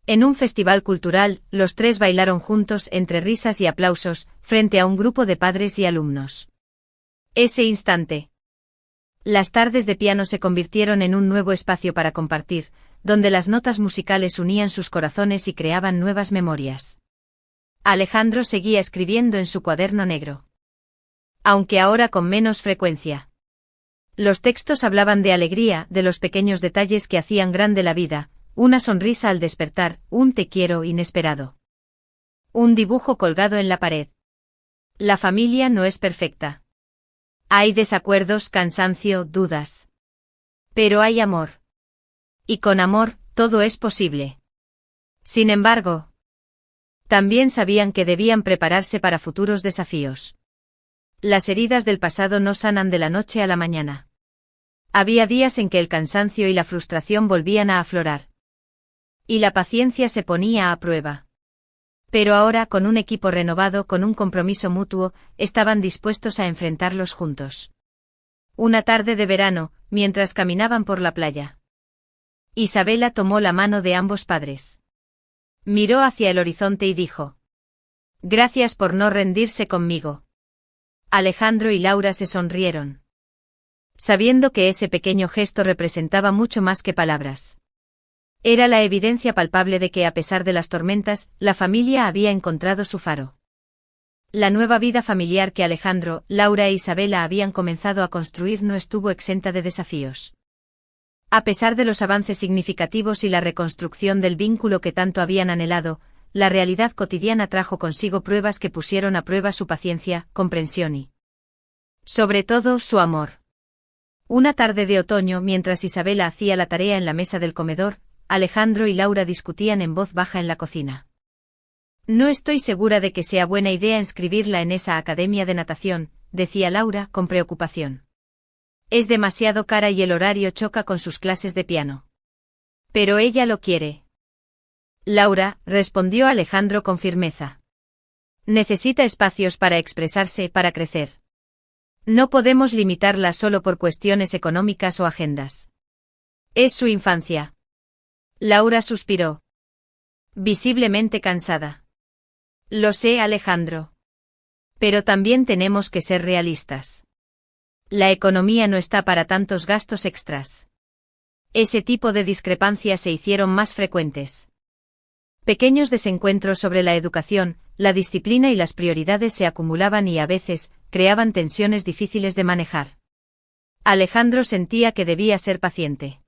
En un festival cultural, los tres bailaron juntos entre risas y aplausos, frente a un grupo de padres y alumnos. Ese instante, las tardes de piano se convirtieron en un nuevo espacio para compartir, donde las notas musicales unían sus corazones y creaban nuevas memorias. Alejandro seguía escribiendo en su cuaderno negro, aunque ahora con menos frecuencia. Los textos hablaban de alegría, de los pequeños detalles que hacían grande la vida, una sonrisa al despertar, un te quiero inesperado. Un dibujo colgado en la pared. La familia no es perfecta. Hay desacuerdos, cansancio, dudas. Pero hay amor. Y con amor, todo es posible. Sin embargo, también sabían que debían prepararse para futuros desafíos. Las heridas del pasado no sanan de la noche a la mañana. Había días en que el cansancio y la frustración volvían a aflorar. Y la paciencia se ponía a prueba. Pero ahora, con un equipo renovado, con un compromiso mutuo, estaban dispuestos a enfrentarlos juntos. Una tarde de verano, mientras caminaban por la playa, Isabela tomó la mano de ambos padres. Miró hacia el horizonte y dijo: «Gracias por no rendirse conmigo». Alejandro y Laura se sonrieron, sabiendo que ese pequeño gesto representaba mucho más que palabras. Era la evidencia palpable de que, a pesar de las tormentas, la familia había encontrado su faro. La nueva vida familiar que Alejandro, Laura e Isabela habían comenzado a construir no estuvo exenta de desafíos. A pesar de los avances significativos y la reconstrucción del vínculo que tanto habían anhelado, la realidad cotidiana trajo consigo pruebas que pusieron a prueba su paciencia, comprensión y, sobre todo, su amor. Una tarde de otoño, mientras Isabela hacía la tarea en la mesa del comedor, Alejandro y Laura discutían en voz baja en la cocina. No estoy segura de que sea buena idea inscribirla en esa academia de natación, decía Laura con preocupación. Es demasiado cara y el horario choca con sus clases de piano. Pero ella lo quiere. Laura, respondió Alejandro con firmeza. Necesita espacios para expresarse, para crecer. No podemos limitarla solo por cuestiones económicas o agendas. Es su infancia. Laura suspiró. Visiblemente cansada. Lo sé, Alejandro. Pero también tenemos que ser realistas. La economía no está para tantos gastos extras. Ese tipo de discrepancias se hicieron más frecuentes. Pequeños desencuentros sobre la educación, la disciplina y las prioridades se acumulaban y a veces creaban tensiones difíciles de manejar. Alejandro sentía que debía ser paciente.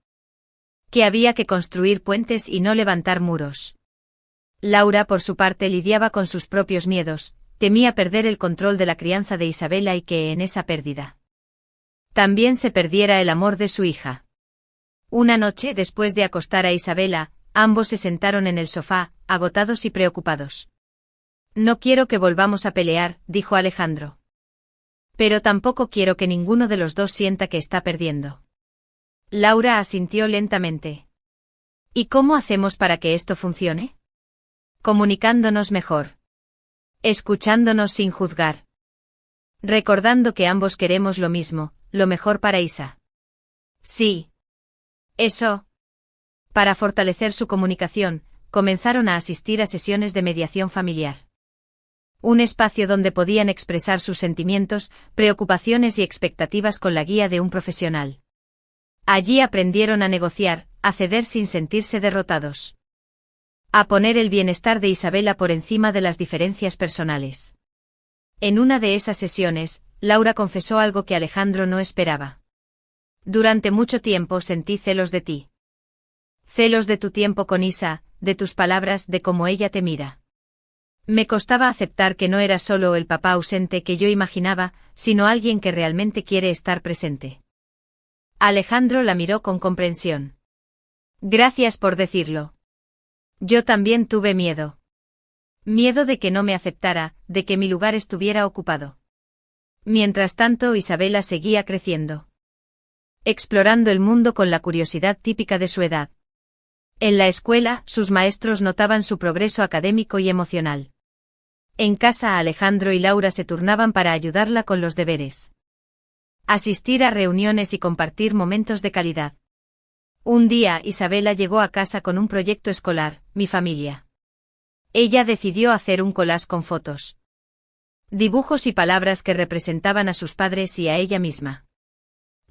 Que había que construir puentes y no levantar muros. Laura, por su parte, lidiaba con sus propios miedos, temía perder el control de la crianza de Isabela y que en esa pérdida también se perdiera el amor de su hija. Una noche, después de acostar a Isabela, ambos se sentaron en el sofá, agotados y preocupados. No quiero que volvamos a pelear, dijo Alejandro. Pero tampoco quiero que ninguno de los dos sienta que está perdiendo. Laura asintió lentamente. ¿Y cómo hacemos para que esto funcione? Comunicándonos mejor. Escuchándonos sin juzgar. Recordando que ambos queremos lo mismo, lo mejor para Isa. Sí. Eso. Para fortalecer su comunicación, comenzaron a asistir a sesiones de mediación familiar. Un espacio donde podían expresar sus sentimientos, preocupaciones y expectativas con la guía de un profesional. Allí aprendieron a negociar, a ceder sin sentirse derrotados. A poner el bienestar de Isabela por encima de las diferencias personales. En una de esas sesiones, Laura confesó algo que Alejandro no esperaba. Durante mucho tiempo sentí celos de ti. Celos de tu tiempo con Isa, de tus palabras, de cómo ella te mira. Me costaba aceptar que no eras solo el papá ausente que yo imaginaba, sino alguien que realmente quiere estar presente. Alejandro la miró con comprensión. Gracias por decirlo. Yo también tuve miedo. Miedo de que no me aceptara, de que mi lugar estuviera ocupado. Mientras tanto, Isabela seguía creciendo. Explorando el mundo con la curiosidad típica de su edad. En la escuela, sus maestros notaban su progreso académico y emocional. En casa, Alejandro y Laura se turnaban para ayudarla con los deberes. Asistir a reuniones y compartir momentos de calidad. Un día, Isabela llegó a casa con un proyecto escolar, Mi familia. Ella decidió hacer un collage con fotos. Dibujos y palabras que representaban a sus padres y a ella misma.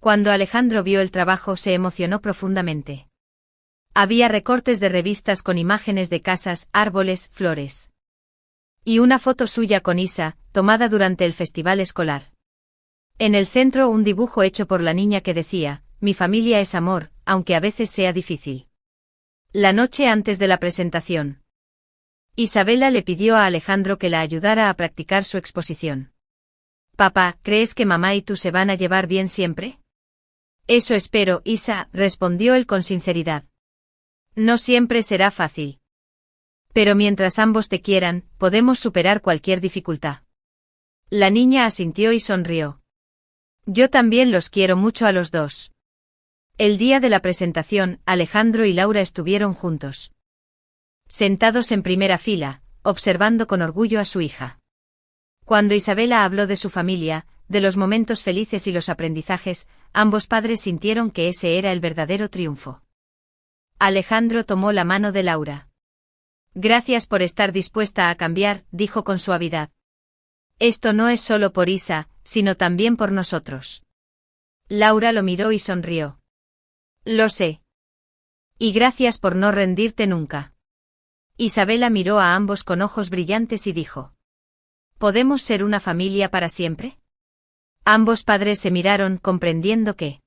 Cuando Alejandro vio el trabajo, se emocionó profundamente. Había recortes de revistas con imágenes de casas, árboles, flores. Y una foto suya con Isa, tomada durante el festival escolar. En el centro, un dibujo hecho por la niña que decía, mi familia es amor, aunque a veces sea difícil. La noche antes de la presentación, Isabela le pidió a Alejandro que la ayudara a practicar su exposición. Papá, ¿crees que mamá y tú se van a llevar bien siempre? Eso espero, Isa, respondió él con sinceridad. No siempre será fácil. Pero mientras ambos te quieran, podemos superar cualquier dificultad. La niña asintió y sonrió. Yo también los quiero mucho a los dos. El día de la presentación, Alejandro y Laura estuvieron juntos. Sentados en primera fila, observando con orgullo a su hija. Cuando Isabela habló de su familia, de los momentos felices y los aprendizajes, ambos padres sintieron que ese era el verdadero triunfo. Alejandro tomó la mano de Laura. Gracias por estar dispuesta a cambiar, dijo con suavidad. Esto no es solo por Isa, sino también por nosotros. Laura lo miró y sonrió. Lo sé. Y gracias por no rendirte nunca. Isabela miró a ambos con ojos brillantes y dijo. ¿Podemos ser una familia para siempre? Ambos padres se miraron, comprendiendo que.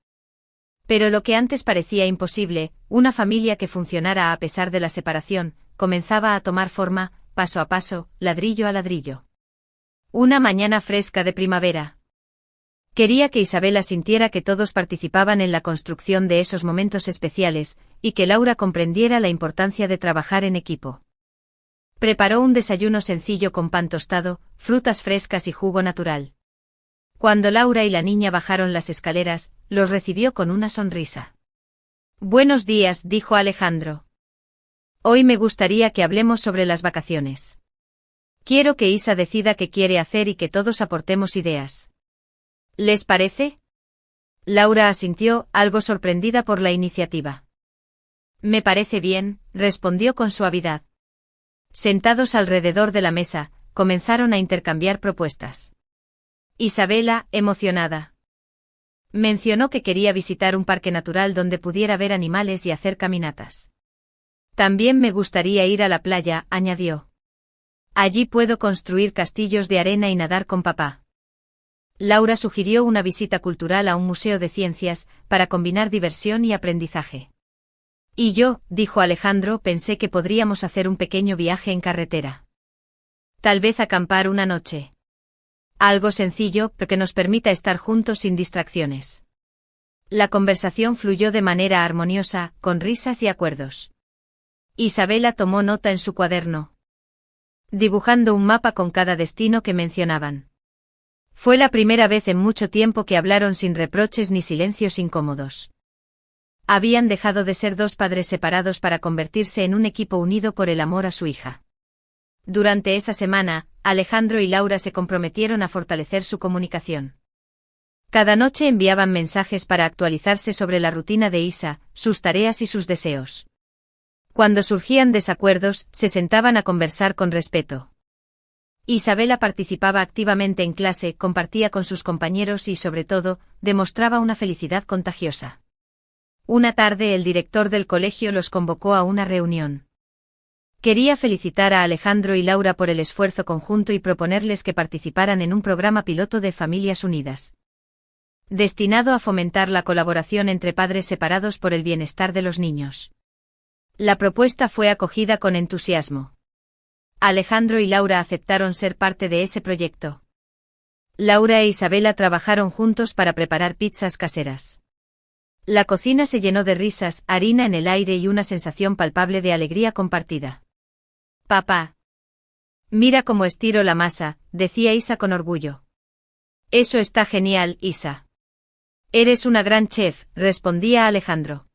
Pero lo que antes parecía imposible, una familia que funcionara a pesar de la separación, comenzaba a tomar forma, paso a paso, ladrillo a ladrillo. Una mañana fresca de primavera. Quería que Isabela sintiera que todos participaban en la construcción de esos momentos especiales, y que Laura comprendiera la importancia de trabajar en equipo. Preparó un desayuno sencillo con pan tostado, frutas frescas y jugo natural. Cuando Laura y la niña bajaron las escaleras, los recibió con una sonrisa. «Buenos días», dijo Alejandro. «Hoy me gustaría que hablemos sobre las vacaciones. Quiero que Isa decida qué quiere hacer y que todos aportemos ideas. ¿Les parece?». Laura asintió, algo sorprendida por la iniciativa. «Me parece bien», respondió con suavidad. Sentados alrededor de la mesa, comenzaron a intercambiar propuestas. Isabela, emocionada, mencionó que quería visitar un parque natural donde pudiera ver animales y hacer caminatas. «También me gustaría ir a la playa», añadió. «Allí puedo construir castillos de arena y nadar con papá». Laura sugirió una visita cultural a un museo de ciencias, para combinar diversión y aprendizaje. «Y yo», dijo Alejandro, «pensé que podríamos hacer un pequeño viaje en carretera. Tal vez acampar una noche. Algo sencillo, pero que nos permita estar juntos sin distracciones». La conversación fluyó de manera armoniosa, con risas y acuerdos. Isabela tomó nota en su cuaderno, dibujando un mapa con cada destino que mencionaban. Fue la primera vez en mucho tiempo que hablaron sin reproches ni silencios incómodos. Habían dejado de ser dos padres separados para convertirse en un equipo unido por el amor a su hija. Durante esa semana, Alejandro y Laura se comprometieron a fortalecer su comunicación. Cada noche enviaban mensajes para actualizarse sobre la rutina de Isa, sus tareas y sus deseos. Cuando surgían desacuerdos, se sentaban a conversar con respeto. Isabela participaba activamente en clase, compartía con sus compañeros y, sobre todo, demostraba una felicidad contagiosa. Una tarde el director del colegio los convocó a una reunión. Quería felicitar a Alejandro y Laura por el esfuerzo conjunto y proponerles que participaran en un programa piloto de Familias Unidas, destinado a fomentar la colaboración entre padres separados por el bienestar de los niños. La propuesta fue acogida con entusiasmo. Alejandro y Laura aceptaron ser parte de ese proyecto. Laura e Isabela trabajaron juntos para preparar pizzas caseras. La cocina se llenó de risas, harina en el aire y una sensación palpable de alegría compartida. «Papá, mira cómo estiro la masa», decía Isa con orgullo. «Eso está genial, Isa. Eres una gran chef», respondía Alejandro.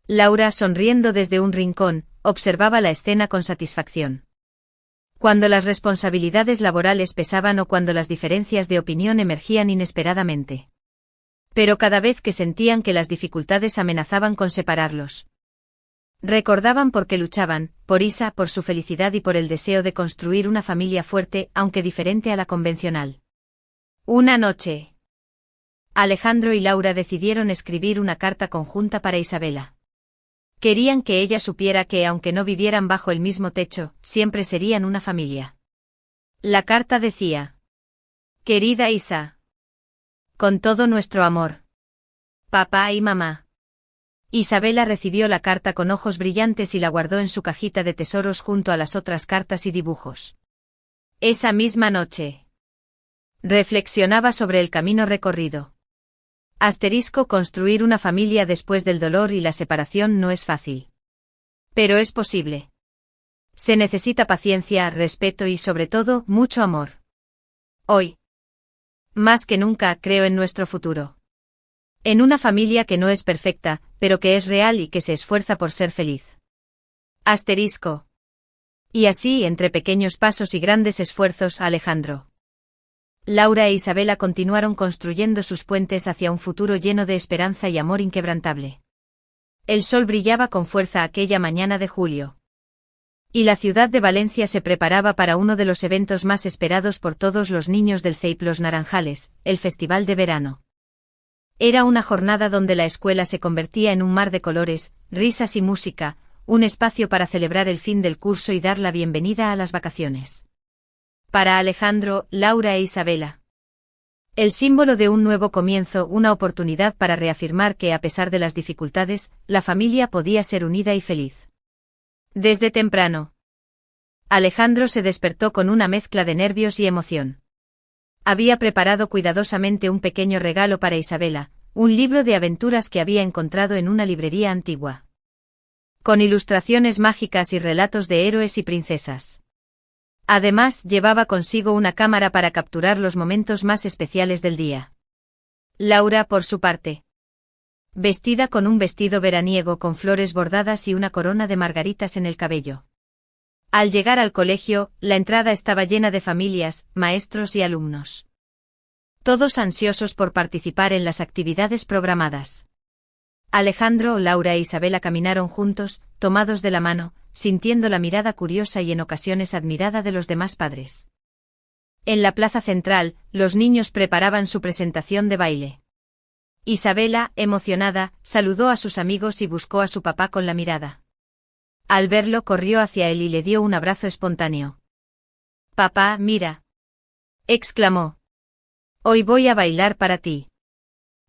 Laura, sonriendo desde un rincón, observaba la escena con satisfacción. Cuando las responsabilidades laborales pesaban o cuando las diferencias de opinión emergían inesperadamente. Pero cada vez que sentían que las dificultades amenazaban con separarlos, recordaban por qué luchaban, por Isa, por su felicidad y por el deseo de construir una familia fuerte, aunque diferente a la convencional. Una noche, Alejandro y Laura decidieron escribir una carta conjunta para Isabela. Querían que ella supiera que, aunque no vivieran bajo el mismo techo, siempre serían una familia. La carta decía: «Querida Isa, con todo nuestro amor. Papá y mamá». Isabela recibió la carta con ojos brillantes y la guardó en su cajita de tesoros junto a las otras cartas y dibujos. Esa misma noche, reflexionaba sobre el camino recorrido. Construir una familia después del dolor y la separación no es fácil. Pero es posible. Se necesita paciencia, respeto y, sobre todo, mucho amor. Hoy, más que nunca, creo en nuestro futuro. En una familia que no es perfecta, pero que es real y que se esfuerza por ser feliz. Y así, entre pequeños pasos y grandes esfuerzos, Alejandro, Laura e Isabela continuaron construyendo sus puentes hacia un futuro lleno de esperanza y amor inquebrantable. El sol brillaba con fuerza aquella mañana de julio. Y la ciudad de Valencia se preparaba para uno de los eventos más esperados por todos los niños del CEIP Los Naranjales, el Festival de Verano. Era una jornada donde la escuela se convertía en un mar de colores, risas y música, un espacio para celebrar el fin del curso y dar la bienvenida a las vacaciones. Para Alejandro, Laura e Isabela, el símbolo de un nuevo comienzo, una oportunidad para reafirmar que, a pesar de las dificultades, la familia podía ser unida y feliz. Desde temprano, Alejandro se despertó con una mezcla de nervios y emoción. Había preparado cuidadosamente un pequeño regalo para Isabela, un libro de aventuras que había encontrado en una librería antigua. Con ilustraciones mágicas y relatos de héroes y princesas. Además, llevaba consigo una cámara para capturar los momentos más especiales del día. Laura, por su parte, vestida con un vestido veraniego con flores bordadas y una corona de margaritas en el cabello. Al llegar al colegio, la entrada estaba llena de familias, maestros y alumnos. Todos ansiosos por participar en las actividades programadas. Alejandro, Laura e Isabela caminaron juntos, tomados de la mano, sintiendo la mirada curiosa y en ocasiones admirada de los demás padres. En la plaza central, los niños preparaban su presentación de baile. Isabela, emocionada, saludó a sus amigos y buscó a su papá con la mirada. Al verlo corrió hacia él y le dio un abrazo espontáneo. «Papá, mira», exclamó. «Hoy voy a bailar para ti».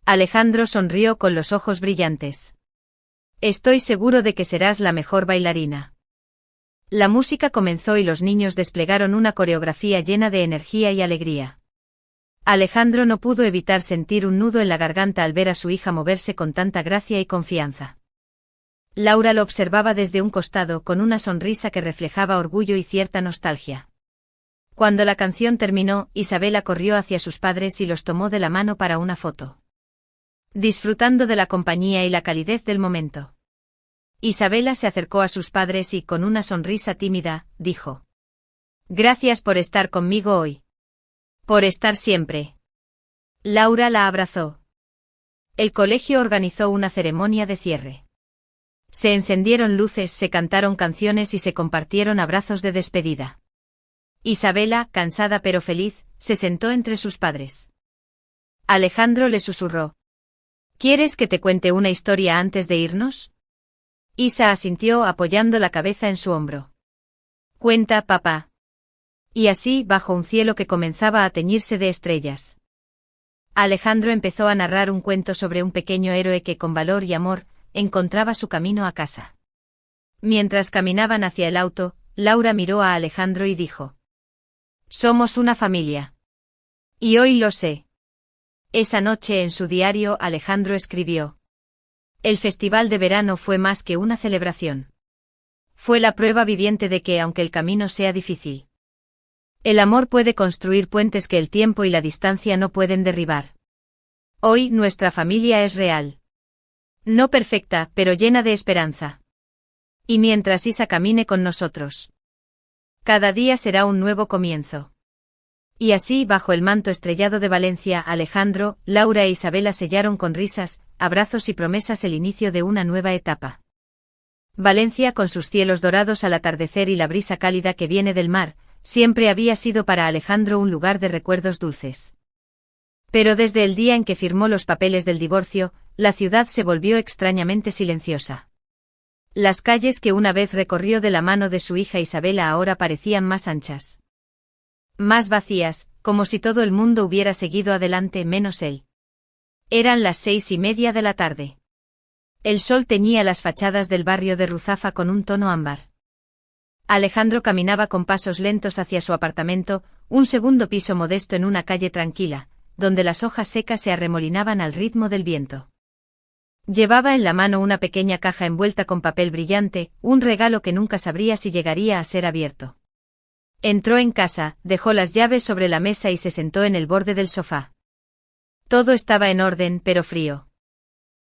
Alejandro sonrió con los ojos brillantes. «Estoy seguro de que serás la mejor bailarina». La música comenzó y los niños desplegaron una coreografía llena de energía y alegría. Alejandro no pudo evitar sentir un nudo en la garganta al ver a su hija moverse con tanta gracia y confianza. Laura lo observaba desde un costado con una sonrisa que reflejaba orgullo y cierta nostalgia. Cuando la canción terminó, Isabela corrió hacia sus padres y los tomó de la mano para una foto. Disfrutando de la compañía y la calidez del momento. Isabela se acercó a sus padres y, con una sonrisa tímida, dijo: «Gracias por estar conmigo hoy. Por estar siempre». Laura la abrazó. El colegio organizó una ceremonia de cierre. Se encendieron luces, se cantaron canciones y se compartieron abrazos de despedida. Isabela, cansada pero feliz, se sentó entre sus padres. Alejandro le susurró: «¿Quieres que te cuente una historia antes de irnos?». Isa asintió apoyando la cabeza en su hombro. «Cuenta, papá». Y así, bajo un cielo que comenzaba a teñirse de estrellas, Alejandro empezó a narrar un cuento sobre un pequeño héroe que, con valor y amor, encontraba su camino a casa. Mientras caminaban hacia el auto, Laura miró a Alejandro y dijo: «Somos una familia. Y hoy lo sé». Esa noche en su diario Alejandro escribió: «El festival de verano fue más que una celebración. Fue la prueba viviente de que, aunque el camino sea difícil, el amor puede construir puentes que el tiempo y la distancia no pueden derribar. Hoy nuestra familia es real. No perfecta, pero llena de esperanza. Y mientras Isa camine con nosotros, cada día será un nuevo comienzo». Y así, bajo el manto estrellado de Valencia, Alejandro, Laura e Isabela sellaron con risas, abrazos y promesas el inicio de una nueva etapa. Valencia, con sus cielos dorados al atardecer y la brisa cálida que viene del mar, siempre había sido para Alejandro un lugar de recuerdos dulces. Pero desde el día en que firmó los papeles del divorcio, la ciudad se volvió extrañamente silenciosa. Las calles que una vez recorrió de la mano de su hija Isabela ahora parecían más anchas. Más vacías, como si todo el mundo hubiera seguido adelante menos él. Eran las 6:30 de la tarde. El sol teñía las fachadas del barrio de Ruzafa con un tono ámbar. Alejandro caminaba con pasos lentos hacia su apartamento, un segundo piso modesto en una calle tranquila, donde las hojas secas se arremolinaban al ritmo del viento. Llevaba en la mano una pequeña caja envuelta con papel brillante, un regalo que nunca sabría si llegaría a ser abierto. Entró en casa, dejó las llaves sobre la mesa y se sentó en el borde del sofá. Todo estaba en orden, pero frío.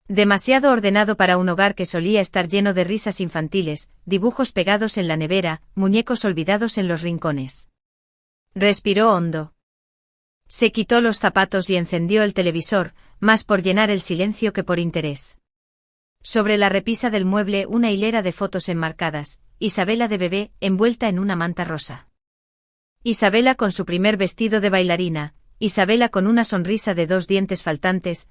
Demasiado ordenado para un hogar que solía estar lleno de risas infantiles, dibujos pegados en la nevera, muñecos olvidados en los rincones. Respiró hondo. Se quitó los zapatos y encendió el televisor, más por llenar el silencio que por interés. Sobre la repisa del mueble una hilera de fotos enmarcadas, Isabela de bebé, envuelta en una manta rosa. Isabela con su primer vestido de bailarina, Isabela con una sonrisa de 2 dientes faltantes,